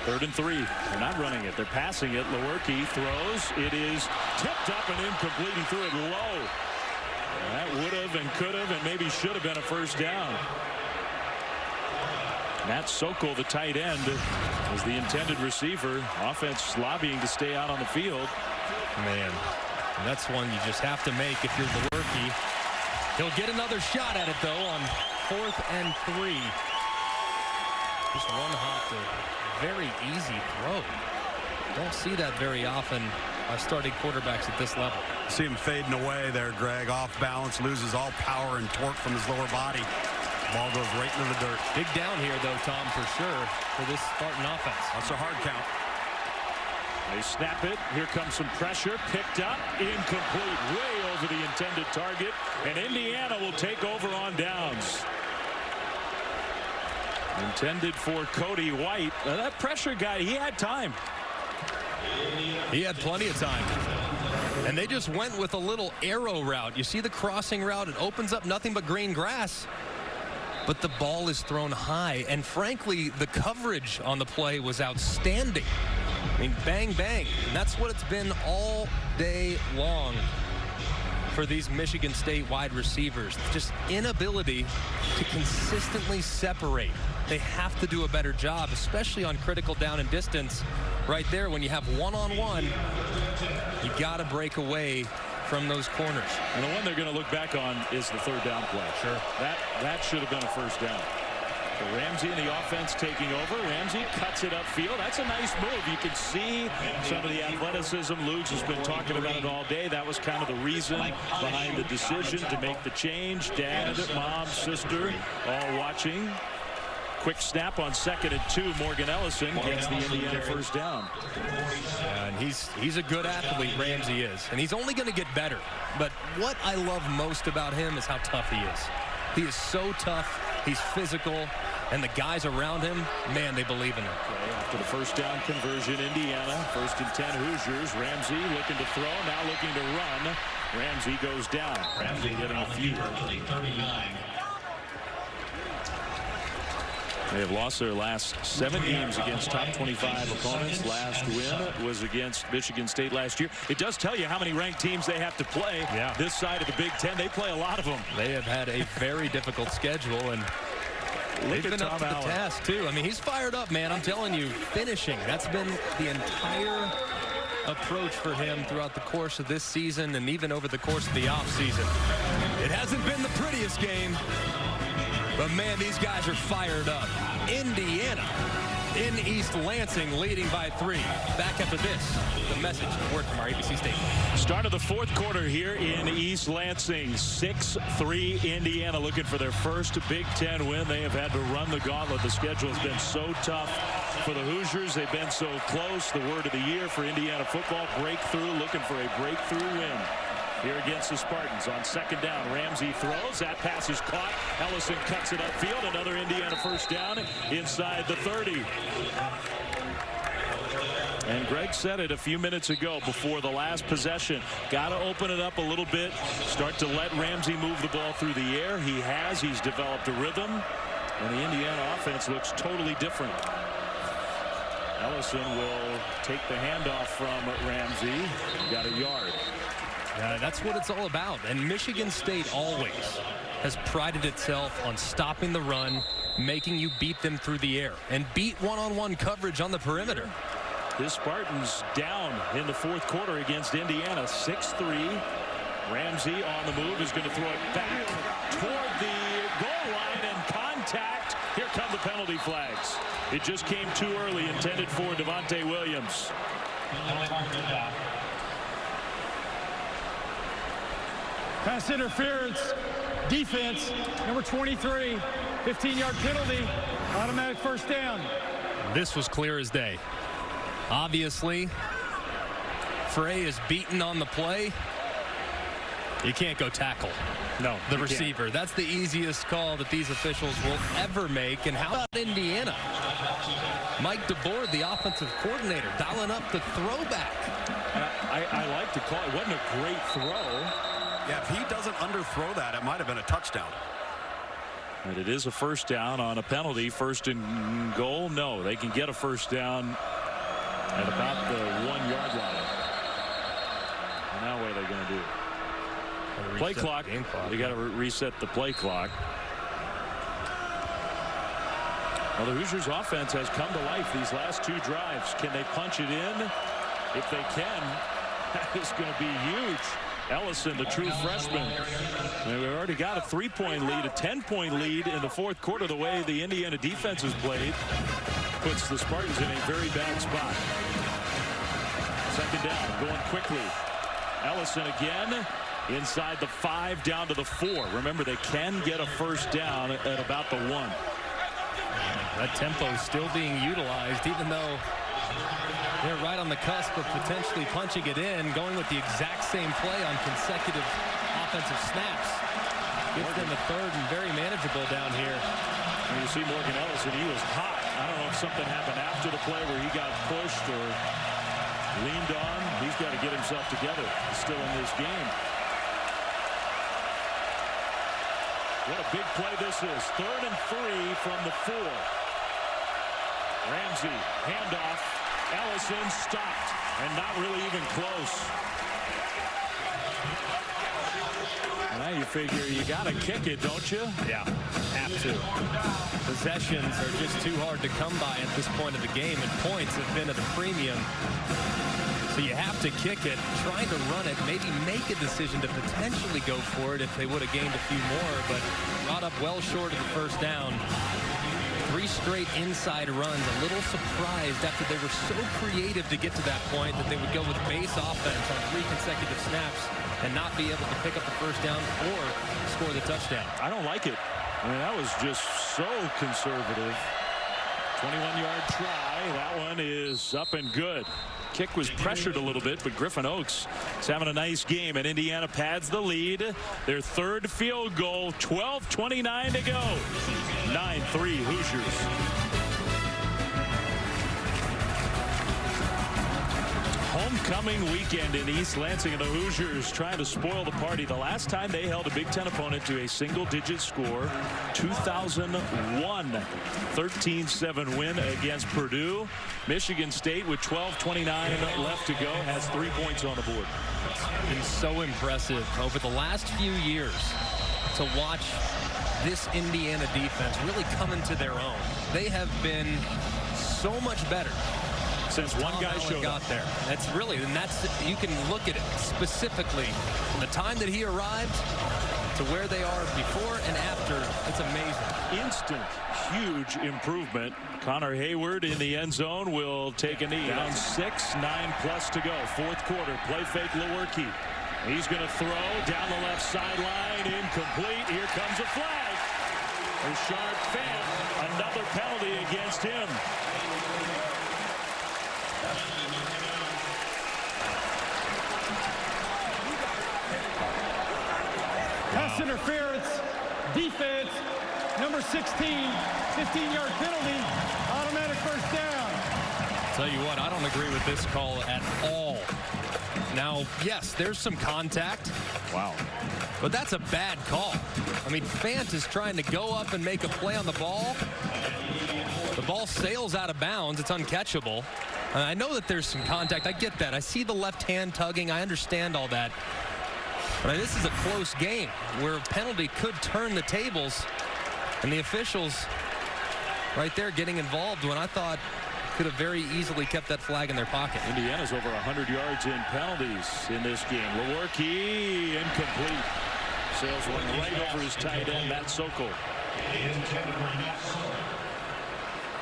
3rd and 3. They're not running it. They're passing it. Lewerke throws. It is tipped up and incomplete. He threw it low. That would have and could have and maybe should have been a first down. Matt Sokol, the tight end, is the intended receiver. Offense lobbying to stay out on the field. Man, and that's one you just have to make if you're Lewerke. He'll get another shot at it, though, on 4th and 3. Just one hop to very easy throw. Don't see that very often by starting quarterbacks at this level. See him fading away there, Greg. Off balance, loses all power and torque from his lower body. Ball goes right into the dirt. Big down here, though, Tom, for sure, for this Spartan offense. That's a hard count. They snap it. Here comes some pressure. Picked up. Incomplete. Way over the intended target. And Indiana will take over on downs. Intended for Cody White. Now that pressure guy, he had time. He had plenty of time. And they just went with a little arrow route. You see the crossing route. It opens up nothing but green grass. But the ball is thrown high. And frankly, the coverage on the play was outstanding. I mean, bang, bang. And that's what it's been all day long for these Michigan State wide receivers. Just inability to consistently separate. They have to do a better job, especially on critical down and distance. Right there, when you have one-on-one, you got to break away from those corners. And the one they're going to look back on is the 3rd down play. Sure. That should have been a first down. So Ramsey and the offense taking over. Ramsey cuts it upfield. That's a nice move. You can see some of the athleticism. Luge has been talking about it all day. That was kind of the reason behind the decision to make the change. Dad, mom, sister, all watching. Quick snap on 2nd and 2. Morgan Ellison gets the Indiana first down. And he's a good athlete, Ramsey is. And he's only going to get better. But what I love most about him is how tough he is. He is so tough. He's physical. And the guys around him, man, they believe in him. Okay, after the first down conversion, Indiana, 1st and 10 Hoosiers. Ramsey looking to throw, now looking to run. Ramsey goes down. Ramsey getting a few. They have lost their last 7 games against top 25 opponents. Last win was against Michigan State last year. It does tell you how many ranked teams they have to play. Yeah. This side of the Big Ten. They play a lot of them. They have had a very difficult schedule, and they've been up to the task, too. I mean, he's fired up, man. I'm telling you, finishing. That's been the entire approach for him throughout the course of this season and even over the course of the offseason. It hasn't been the prettiest game. But, man, these guys are fired up. Indiana in East Lansing leading by 3. Back after this, the message and word from our ABC station. Start of the 4th quarter here in East Lansing. 6-3 Indiana looking for their first Big Ten win. They have had to run the gauntlet. The schedule has been so tough for the Hoosiers. They've been so close. The word of the year for Indiana football, breakthrough, looking for a breakthrough win. Here against the Spartans on 2nd down. Ramsey throws. That pass is caught. Ellison cuts it upfield. Another Indiana first down inside the 30. And Greg said it a few minutes ago before the last possession. Got to open it up a little bit. Start to let Ramsey move the ball through the air. He has. He's developed a rhythm. And the Indiana offense looks totally different. Ellison will take the handoff from Ramsey. Got a yard. That's what it's all about. And Michigan State always has prided itself on stopping the run, making you beat them through the air, and beat one-on-one coverage on the perimeter. The Spartans down in the 4th quarter against Indiana, 6-3. Ramsey on the move is going to throw it back toward the goal line and contact. Here come the penalty flags. It just came too early, intended for Devontae Williams. Pass interference, defense, number 23, 15-yard penalty, automatic first down. This was clear as day. Obviously, Frey is beaten on the play. You can't go tackle the receiver. That's the easiest call that these officials will ever make. And how about Indiana? Mike DeBoer, the offensive coordinator, dialing up the throwback. I like the call. It wasn't a great throw. Yeah, if he doesn't underthrow that, it might have been a touchdown. And it is a first down on a penalty. First and goal. No, they can get a first down at about the 1 yard line. And now what are they going to do? Play clock. You got to reset the play clock. Well, the Hoosiers offense has come to life these last 2 drives. Can they punch it in? If they can, that is going to be huge. Ellison, the true freshman. And we've already got a 3-point lead, a 10-point lead in the 4th quarter. The way the Indiana defense has played puts the Spartans in a very bad spot. Second down, going quickly. Ellison again. Inside the 5, down to the 4. Remember, they can get a first down at about the 1. That tempo is still being utilized, even though they're right on the cusp of potentially punching it in, going with the exact same play on consecutive offensive snaps. Gives them a 3rd and very manageable down here. And you see Morgan Ellison, he was hot. I don't know if something happened after the play where he got pushed or leaned on. He's got to get himself together. He's still in this game. What a big play this is. 3rd and 3 from the 4. Ramsey, handoff. Ellison stopped, and not really even close. Now you figure you got to kick it, don't you? Yeah, have to. Possessions are just too hard to come by at this point of the game, and points have been at a premium. So you have to kick it, trying to run it, maybe make a decision to potentially go for it if they would have gained a few more, but brought up well short of the first down. 3 straight inside runs. A little surprised after they were so creative to get to that point that they would go with base offense on 3 consecutive snaps and not be able to pick up the first down or score the touchdown. I don't like it. I mean, that was just so conservative. 21-yard try. That one is up and good. Kick was pressured a little bit, but Griffin Oaks is having a nice game, and Indiana pads the lead. Their 3rd field goal, 12:29 to go. 9-3 Hoosiers. Homecoming weekend in East Lansing, and the Hoosiers trying to spoil the party. The last time they held a Big Ten opponent to a single-digit score, 2001, 13-7 win against Purdue. Michigan State, with 12:29 left to go, has 3 points on the board. It's been so impressive over the last few years to watch this Indiana defense really come into their own. They have been so much better since one guy showed up there. That's really, and that's, you can look at it specifically from the time that he arrived to where they are before and after. It's amazing. Instant, huge improvement. Connor Hayward in the end zone will take a knee. Down 6, 9+ to go. 4th quarter. Play fake Lewerke. He's going to throw down the left sideline. Incomplete. Here comes a flag. Richard Fant, another penalty against him. Pass interference, defense, number 16, 15-yard penalty, automatic first down. Tell you what, I don't agree with this call at all. Now, yes, there's some contact. Wow. But that's a bad call. I mean, Fant is trying to go up and make a play on the ball. The ball sails out of bounds. It's uncatchable. I know that there's some contact. I get that. I see the left hand tugging. I understand all that. But this is a close game where a penalty could turn the tables. And the officials right there getting involved when I thought could have very easily kept that flag in their pocket. Indiana's over 100 yards in penalties in this game. Lewerke, incomplete. Sails one right over his tight end, Matt Sokol.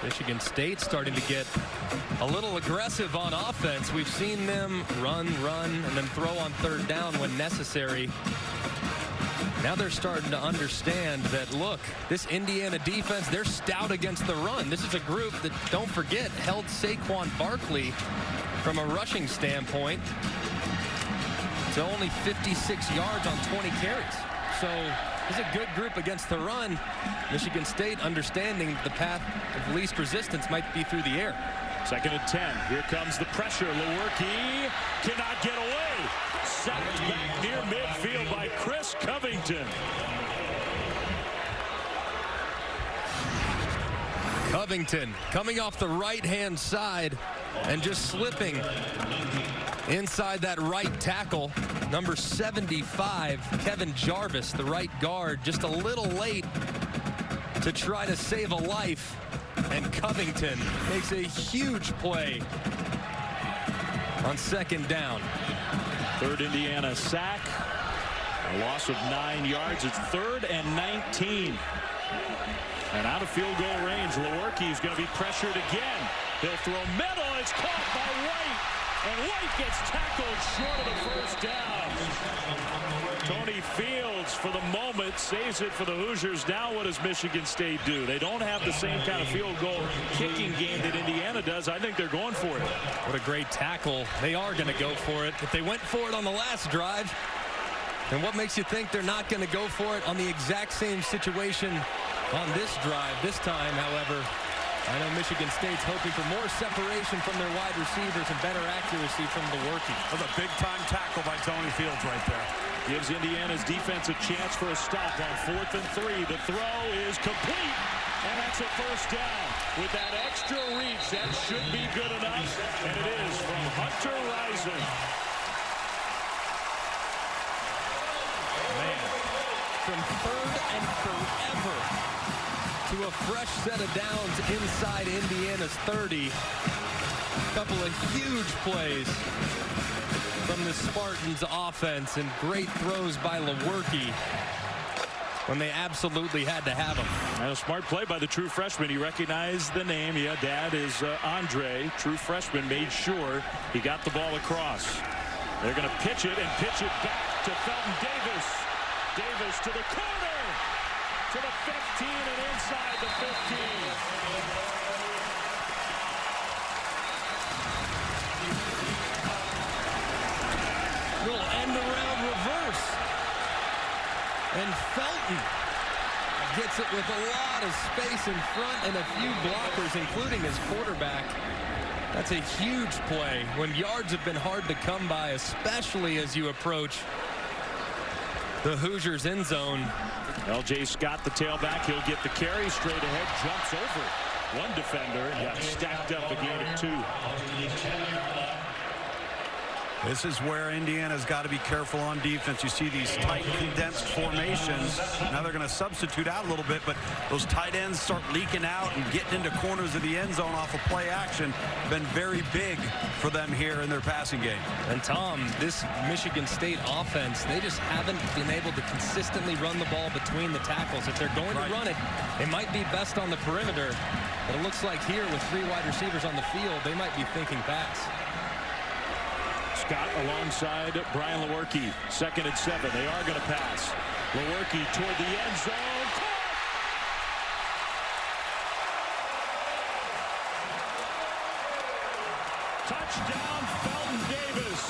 Michigan State starting to get a little aggressive on offense. We've seen them run, and then throw on 3rd down when necessary. Now they're starting to understand that, look, this Indiana defense, they're stout against the run. This is a group that, don't forget, held Saquon Barkley from a rushing standpoint to only 56 yards on 20 carries. So this is a good group against the run. Michigan State understanding the path of least resistance might be through the air. 2nd and 10. Here comes the pressure. Lewerke cannot get away. Sacked back near midfield by Chris Covington. Covington coming off the right-hand side and just slipping inside that right tackle. Number 75, Kevin Jarvis, the right guard, just a little late to try to save a life. And Covington makes a huge play on 2nd down. 3rd Indiana sack. A loss of 9 yards. It's 3rd and 19. And out of field goal range, Lewerke is going to be pressured again. He'll throw middle. It's caught by White. And White gets tackled short of the first down. Tony Fields, for the moment, saves it for the Hoosiers. Now what does Michigan State do? They don't have the same kind of field goal kicking game that Indiana does. I think they're going for it. What a great tackle. They are going to go for it. If they went for it on the last drive, then what makes you think they're not going to go for it on the exact same situation on this drive? This time, however, I know Michigan State's hoping for more separation from their wide receivers and better accuracy from Lewerke. That's a big-time tackle by Tony Fields right there. Gives Indiana's defense a chance for a stop on 4th and 3. The throw is complete, and that's a first down. With that extra reach, that should be good enough, and it is from Hunter Rising. Man, from 3rd and forever to a fresh set of downs inside Indiana's 30. A couple of huge plays from the Spartans offense and great throws by Lewerke when they absolutely had to have him. And a smart play by the true freshman. He recognized the name. Yeah, dad is Andre. True freshman made sure he got the ball across. They're going to pitch it and pitch it back to Felton Davis. Davis to the corner, to the 15 and inside the 15. Little end around reverse. And Felton gets it with a lot of space in front and a few blockers, including his quarterback. That's a huge play when yards have been hard to come by, especially as you approach the Hoosiers end zone. L.J. Scott, the tailback, he'll get the carry straight ahead, jumps over one defender and got stacked up a gain of 2. This is where Indiana's got to be careful on defense. You see these tight, condensed formations. Now they're going to substitute out a little bit, but those tight ends start leaking out and getting into corners of the end zone off of play action. Been very big for them here in their passing game. And Tom, this Michigan State offense, they just haven't been able to consistently run the ball between the tackles. If they're going to run it, it might be best on the perimeter. But it looks like here with 3 wide receivers on the field, they might be thinking pass. Scott alongside Brian Lewerke. 2nd and 7. They are going to pass. Lewerke toward the end zone. Touchdown, Felton Davis.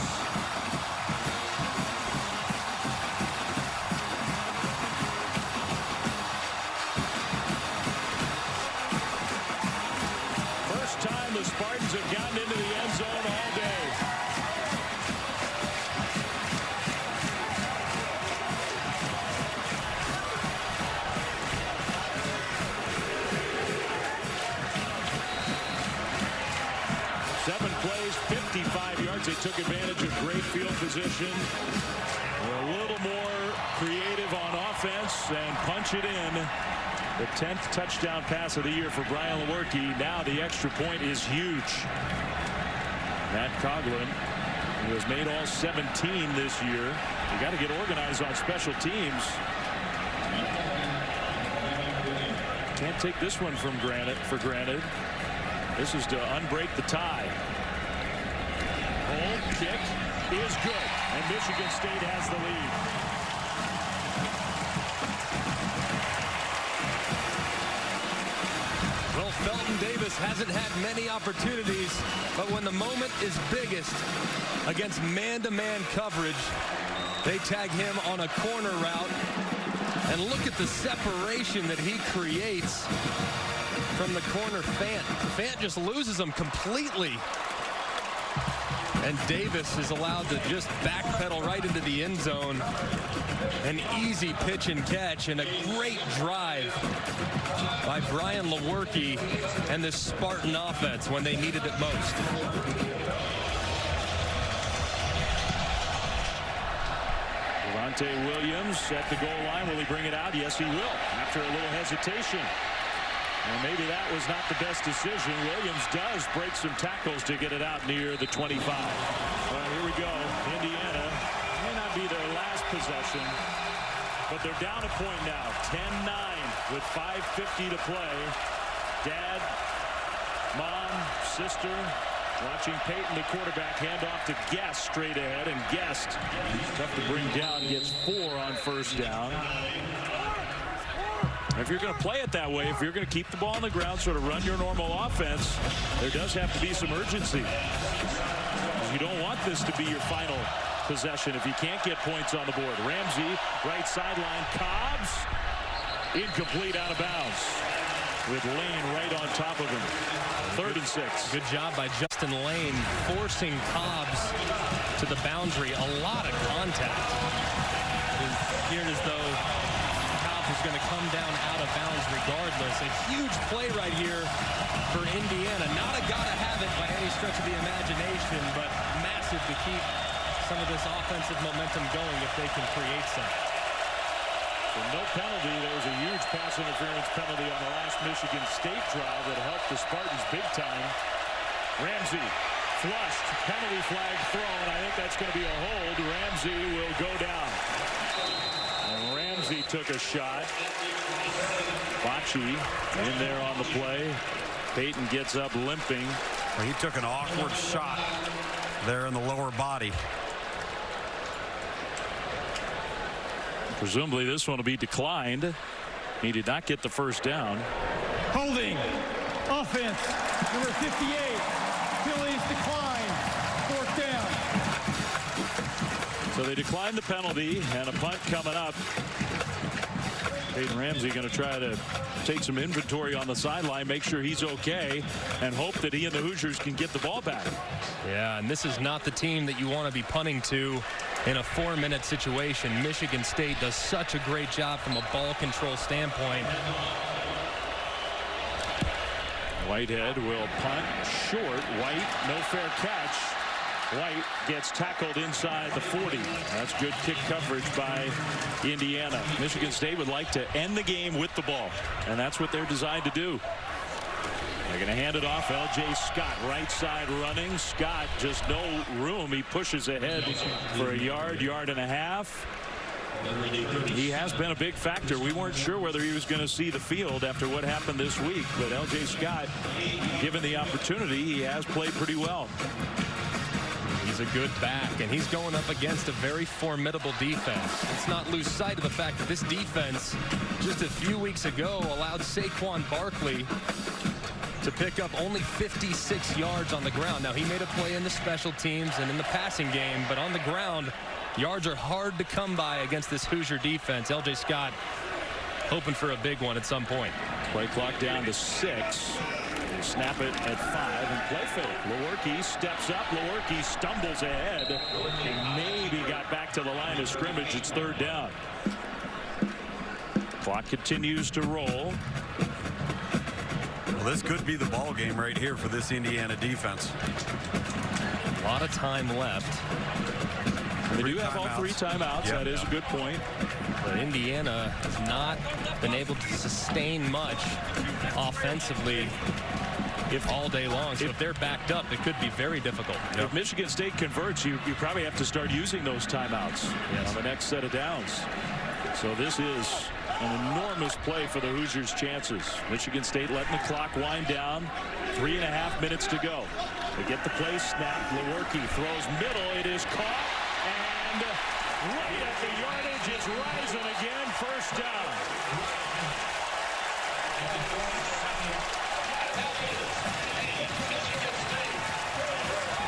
First time the Spartans have gotten into the end zone all day. They took advantage of great field position. They're a little more creative on offense and punch it in. The 10th touchdown pass of the year for Brian Lewerke. Now the extra point is huge. Matt Coughlin, who has made all 17 this year. You got to get organized on special teams. Can't take this one for granted. This is to unbreak the tie. Kick is good, and Michigan State has the lead. Felton Davis hasn't had many opportunities, but when the moment is biggest against man-to-man coverage, they tag him on a corner route. And look at the separation that he creates from the corner Fant. Fant just loses him completely. And Davis is allowed to just backpedal right into the end zone. An easy pitch and catch and a great drive by Brian Lewerke and this Spartan offense when they needed it most. Javonte Williams at the goal line. Will he bring it out? Yes, he will. After a little hesitation. And maybe that was not the best decision. Williams does break some tackles to get it out near the 25. Well, here we go. Indiana may not be their last possession, but they're down a point now. 10-9 with 5:50 to play. Dad, mom, sister watching Peyton, the quarterback, hand off to Guest straight ahead, and Guest, tough to bring down, gets 4 on first down. If you're going to play it that way, if you're going to keep the ball on the ground, sort of run your normal offense, there does have to be some urgency. You don't want this to be your final possession if you can't get points on the board. Ramsey, right sideline, Cobbs, incomplete, out of bounds, with Lane right on top of him. 3rd and 6. Good job by Justin Lane, forcing Cobbs to the boundary. A lot of contact. It appeared as though is going to come down out of bounds regardless. A huge play right here for Indiana. Not a gotta have it by any stretch of the imagination, but massive to keep some of this offensive momentum going if they can create some. So no penalty. There was a huge pass interference penalty on the last Michigan State drive that helped the Spartans big time. Ramsey flushed, penalty flag thrown. I think that's going to be a hold. Ramsey will go down. Ramsey took a shot. Bocce in there on the play. Peyton gets up limping. Well, he took an awkward shot there in the lower body. Presumably this one will be declined. He did not get the first down. Holding. Offense. Number 58. Phillies decline. 4th down. So they declined the penalty, and a punt coming up. Peyton Ramsey going to try to take some inventory on the sideline, make sure he's okay, and hope that he and the Hoosiers can get the ball back. Yeah, and this is not the team that you want to be punting to in a 4-minute situation. Michigan State does such a great job from a ball control standpoint. Whitehead will punt short. White, no fair catch. White gets tackled inside the 40. That's good kick coverage by Indiana. Michigan State would like to end the game with the ball, and that's what they're designed to do. They're going to hand it off. L.J. Scott, right side running. Scott, just no room. He pushes ahead for a yard, yard and a half. He has been a big factor. We weren't sure whether he was going to see the field after what happened this week, but L.J. Scott, given the opportunity, he has played pretty well. He's a good back, and he's going up against a very formidable defense. Let's not lose sight of the fact that this defense just a few weeks ago allowed Saquon Barkley to pick up only 56 yards on the ground. Now, he made a play in the special teams and in the passing game, but on the ground, yards are hard to come by against this Hoosier defense. L.J. Scott hoping for a big one at some point. Play clock down to 6. Snap it at 5 and play fake. Lewerke steps up. Lewerke stumbles ahead and maybe got back to the line of scrimmage. It's 3rd down. Clock continues to roll. Well, this could be the ball game right here for this Indiana defense. A lot of time left. They do have all 3 timeouts. Yep. That is a good point. But Indiana has not been able to sustain much offensively all day long. So if they're backed up, it could be very difficult. If Michigan State converts, you probably have to start using those timeouts on the next set of downs. So this is an enormous play for the Hoosiers' chances. Michigan State letting the clock wind down. 3.5 minutes to go. They get the play snapped. Lewerke throws middle. It is caught. And right at the yardage, it's rising again. 1st down.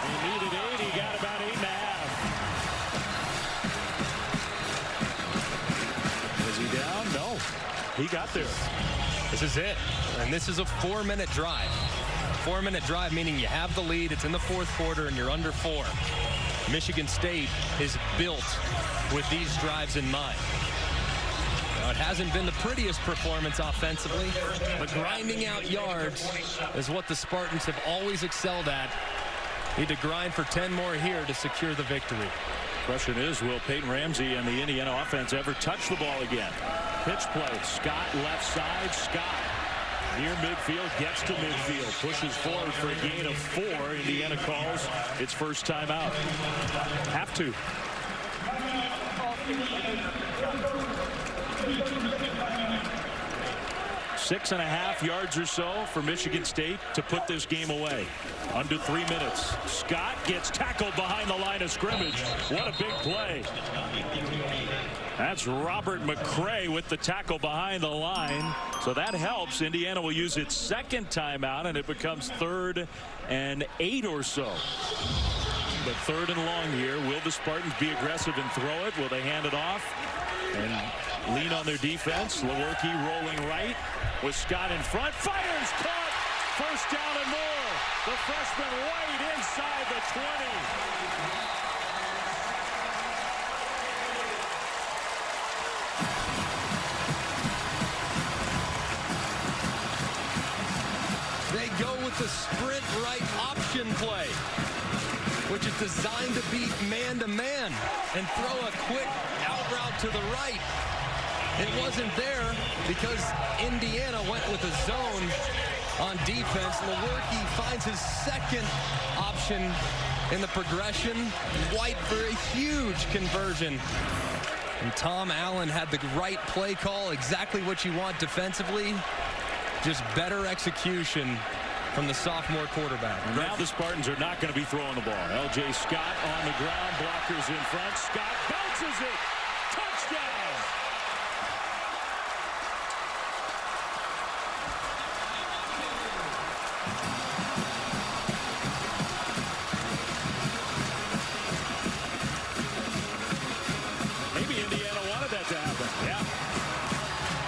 He needed 8. He got about 8.5. Is he down? No. He got there. This is it. And this is a 4-minute drive. 4-minute drive, meaning you have the lead. It's in the fourth quarter, and you're under 4. Michigan State is built with these drives in mind. Now, it hasn't been the prettiest performance offensively, but grinding out yards is what the Spartans have always excelled at. Need to grind for 10 more here to secure the victory. Question is, will Peyton Ramsey and the Indiana offense ever touch the ball again? Pitch play. Scott left side. Scott near midfield, gets to midfield, pushes forward for a gain of 4. Indiana calls its first timeout. Have to. 6.5 yards or so for Michigan State to put this game away. Under 3 minutes. Scott gets tackled behind the line of scrimmage. What a big play. That's Robert McCray with the tackle behind the line. So that helps. Indiana will use its second timeout, and it becomes 3rd and 8 or so. But 3rd and long here. Will the Spartans be aggressive and throw it? Will they hand it off and lean on their defense? Lewerke rolling right with Scott in front. Fires, caught. First down and more. The freshman right inside the 20. They go with the sprint right option play, which is designed to beat man-to-man and throw a quick out route to the right. It wasn't there because Indiana went with a zone on defense. Lewerke finds his second option in the progression. White for a huge conversion. And Tom Allen had the right play call, exactly what you want defensively. Just better execution from the sophomore quarterback. And now the Spartans are not going to be throwing the ball. L.J. Scott on the ground, blockers in front. Scott bounces it. Touchdown. Maybe Indiana wanted that to happen. Yeah.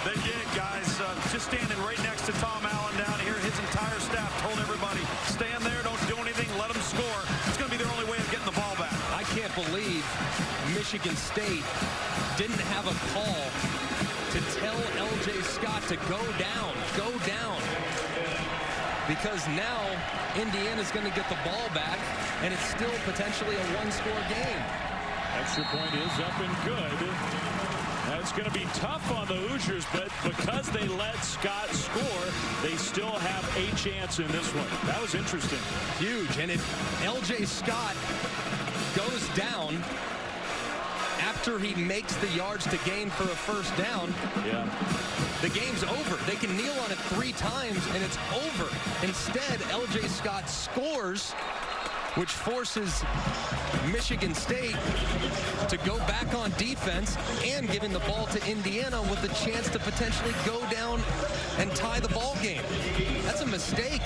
They did, guys. Just standing right next to Tom Allen down here. His entire staff told everybody, stand there, don't do anything, let them score. It's going to be their only way of getting the ball back. I can't believe Michigan State didn't have a call to tell L.J. Scott to go down. Because now Indiana's going to get the ball back, and it's still potentially a one-score game. Extra point is up and good. That's going to be tough on the Hoosiers, but because they let Scott score, they still have a chance in this one. That was interesting. Huge. And if L.J. Scott goes down after he makes the yards to gain for a first down, the game's over. They can kneel on it 3 times, and it's over. Instead, L.J. Scott scores, which forces Michigan State to go back on defense and giving the ball to Indiana with a chance to potentially go down and tie the ball game. That's a mistake.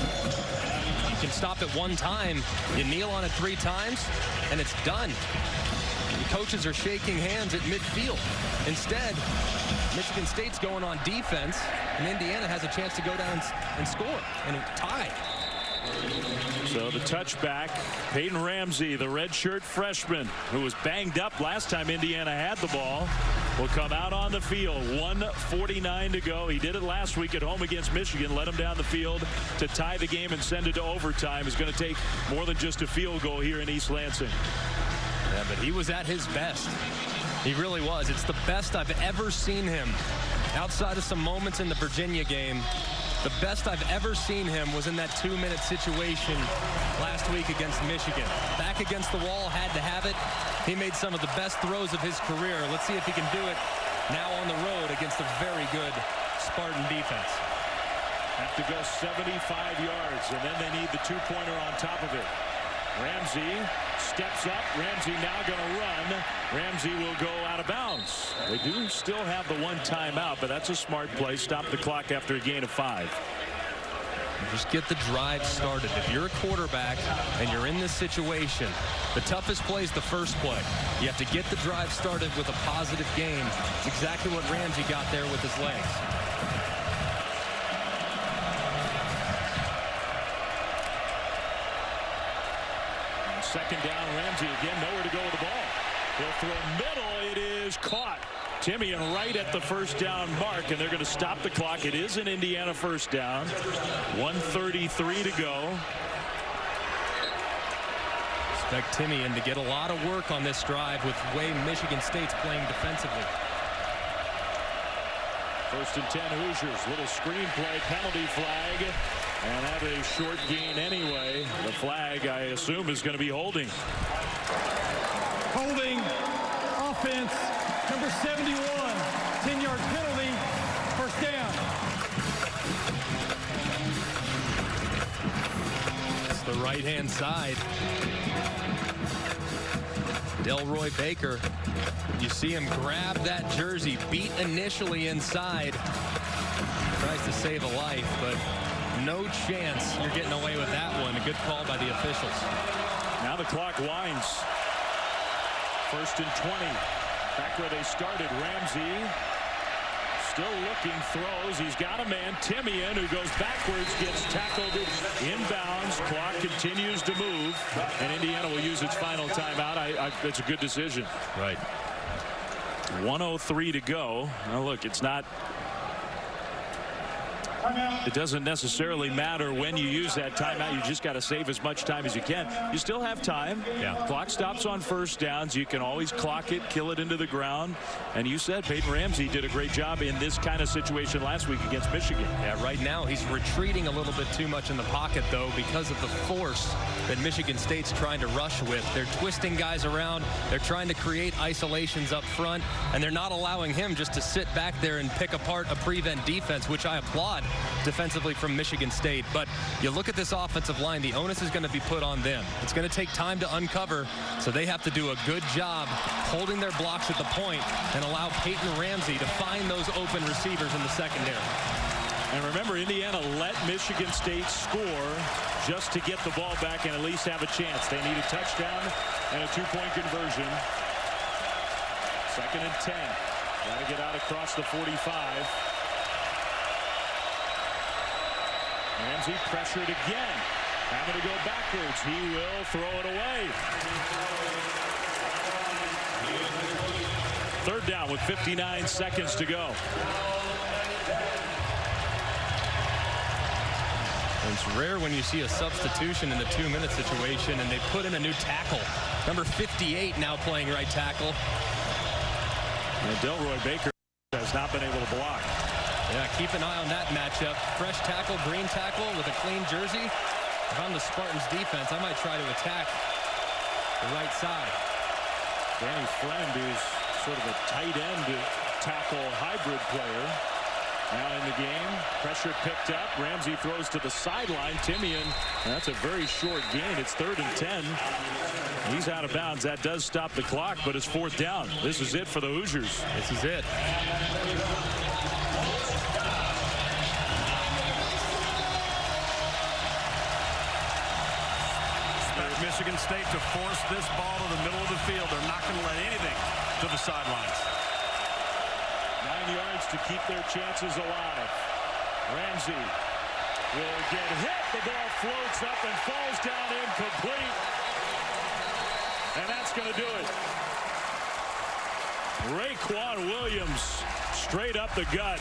You can stop it 1 time, you kneel on it 3 times, and it's done. The coaches are shaking hands at midfield. Instead, Michigan State's going on defense, and Indiana has a chance to go down and score and tie. So the touchback, Peyton Ramsey, the redshirt freshman who was banged up last time Indiana had the ball, will come out on the field. 1:49 to go. He did it last week at home against Michigan, led him down the field to tie the game and send it to overtime. It's going to take more than just a field goal here in East Lansing. Yeah, but he was at his best. He really was. It's the best I've ever seen him. Outside of some moments in the Virginia game, the best I've ever seen him was in that 2-minute situation last week against Michigan. Back against the wall, had to have it. He made some of the best throws of his career. Let's see if he can do it now on the road against a very good Spartan defense. Have to go 75 yards, and then they need the 2-pointer on top of it. Ramsey steps up. Ramsey now going to run. Ramsey will go out of bounds. They do still have the 1 timeout, but that's a smart play. Stop the clock after a gain of 5. Just get the drive started. If you're a quarterback and you're in this situation, the toughest play is the first play. You have to get the drive started with a positive game. It's exactly what Ramsey got there with his legs. Second down, Ramsey again, nowhere to go with the ball. He'll throw middle. It is caught. Timian right at the first down mark, and they're going to stop the clock. It is an Indiana first down. 1:33 to go. Expect Timian to get a lot of work on this drive with the way Michigan State's playing defensively. First and 10 Hoosiers. Little screen play, penalty flag, and that is short gain anyway. The flag, I assume, is going to be holding. Holding. Offense. Number 71. 10-yard penalty. First down. It's the right-hand side. Delroy Baker. You see him grab that jersey, beat initially inside. Tries to save a life, but no chance you're getting away with that one. A good call by the officials. Now the clock winds. First and 20. Back where they started. Ramsey still looking, throws. He's got a man. Timian, who goes backwards, gets tackled inbounds. Clock continues to move, and Indiana will use its final timeout. It's a good decision. Right. 1:03 to go. Now look, it's not. It doesn't necessarily matter when you use that timeout. You just got to save as much time as you can. You still have time. Yeah. Clock stops on first downs. You can always clock it, kill it into the ground. And you said Peyton Ramsey did a great job in this kind of situation last week against Michigan. Yeah, right now he's retreating a little bit too much in the pocket, though, because of the force that Michigan State's trying to rush with. They're twisting guys around. They're trying to create isolations up front, and they're not allowing him just to sit back there and pick apart a prevent defense, which I applaud defensively from Michigan State. But you look at this offensive line, the onus is going to be put on them. It's going to take time to uncover, so they have to do a good job holding their blocks at the point and allow Peyton Ramsey to find those open receivers in the secondary. And remember, Indiana let Michigan State score just to get the ball back and at least have a chance. They need a touchdown and a two-point conversion. Second and 10. Got to get out across the 45. Ramsey pressured again. Having to go backwards. He will throw it away. Third down with 59 seconds to go. It's rare when you see a substitution in the 2-minute situation, and they put in a new tackle. Number 58 now playing right tackle. And Delroy Baker has not been able to block. Yeah, keep an eye on that matchup. Fresh tackle, green tackle with a clean jersey. If I'm the Spartans defense, I might try to attack the right side. Danny Friend is sort of a tight end tackle hybrid player. Now in the game, pressure picked up. Ramsey throws to the sideline. Timian, that's a very short gain. It's 3rd and 10. He's out of bounds. That does stop the clock, but it's 4th down. This is it for the Hoosiers. This is it. Michigan State to force this ball to the middle of the field. They're not going to let anything to the sidelines. 9 yards to keep their chances alive. Ramsey will get hit. The ball floats up and falls down incomplete. And that's going to do it. Raekwon Williams straight up the gut.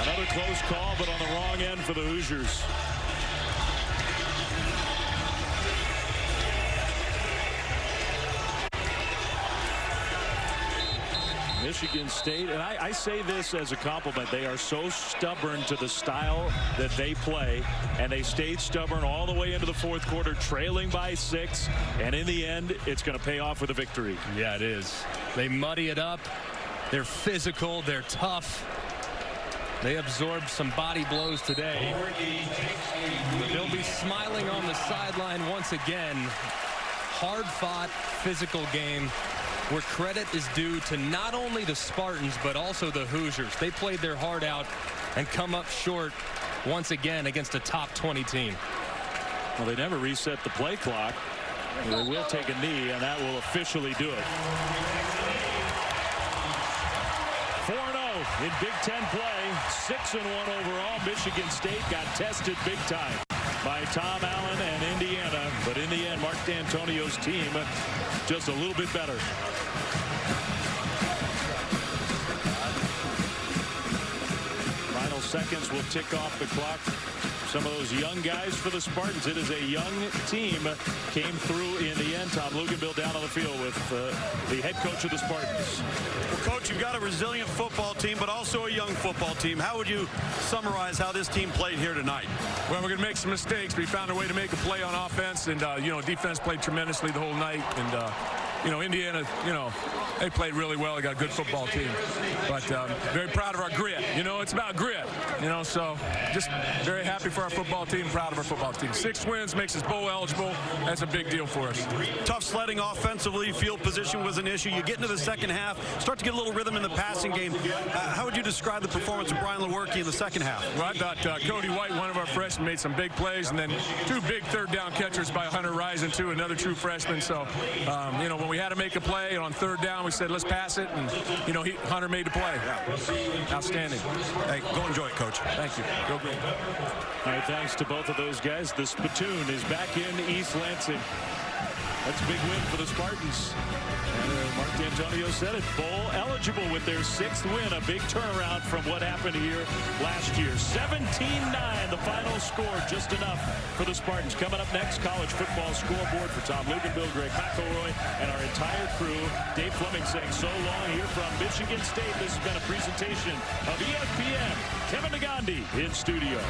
Another close call, but on the wrong end for the Hoosiers. Michigan State, and I say this as a compliment, they are so stubborn to the style that they play, and they stayed stubborn all the way into the 4th quarter, trailing by 6, and in the end, it's going to pay off with a victory. Yeah, it is. They muddy it up. They're physical. They're tough. They absorbed some body blows today. But they'll be smiling on the sideline once again. hard-fought, physical game where credit is due to not only the Spartans, but also the Hoosiers. They played their heart out and come up short once again against a top 20 team. Well, they never reset the play clock. They will take a knee, and that will officially do it. 4-0 in Big Ten play. 6-1 overall. Michigan State got tested big time by Tom Allen and Indiana. But in the end, Mark D'Antonio's team just a little bit better. Final seconds will tick off the clock. Some of those young guys for the Spartans. It is a young team. Came through in the end. Tom Luginbill down on the field with the head coach of the Spartans. Well, Coach, you've got a resilient football team, but also a young football team. How would you summarize how this team played here tonight? Well, we're going to make some mistakes. We found a way to make a play on offense, and, defense played tremendously the whole night. And, Indiana, they played really well. They got a good football team. But very proud of our grit. It's about grit, so just very happy for our football team, proud of our football team. 6 wins makes us bowl eligible. That's a big deal for us. Tough sledding offensively. Field position was an issue. You get into the second half, start to get a little rhythm in the passing game. How would you describe the performance of Brian Lewerke in the second half? Well, I thought Cody White, one of our freshmen, made some big plays, and then 2 big third down catchers by Hunter Rison, too, another true freshman. So, when we had to make a play on third down, we said, let's pass it, and, Hunter made the play. Yeah. Outstanding. Hey, go enjoy it, Coach. Thank you. Go green. All right, thanks to both of those guys. The Spittoon is back in East Lansing. That's a big win for the Spartans. And Mark D'Antonio said it, bowl eligible with their 6th win. A big turnaround from what happened here last year. 17-9, the final score, just enough for the Spartans. Coming up next, college football scoreboard for Tom Luginbill, Greg McElroy, and our entire crew. Dave Fleming saying so long here from Michigan State. This has been a presentation of ESPN. Kevin Negandhi in studio.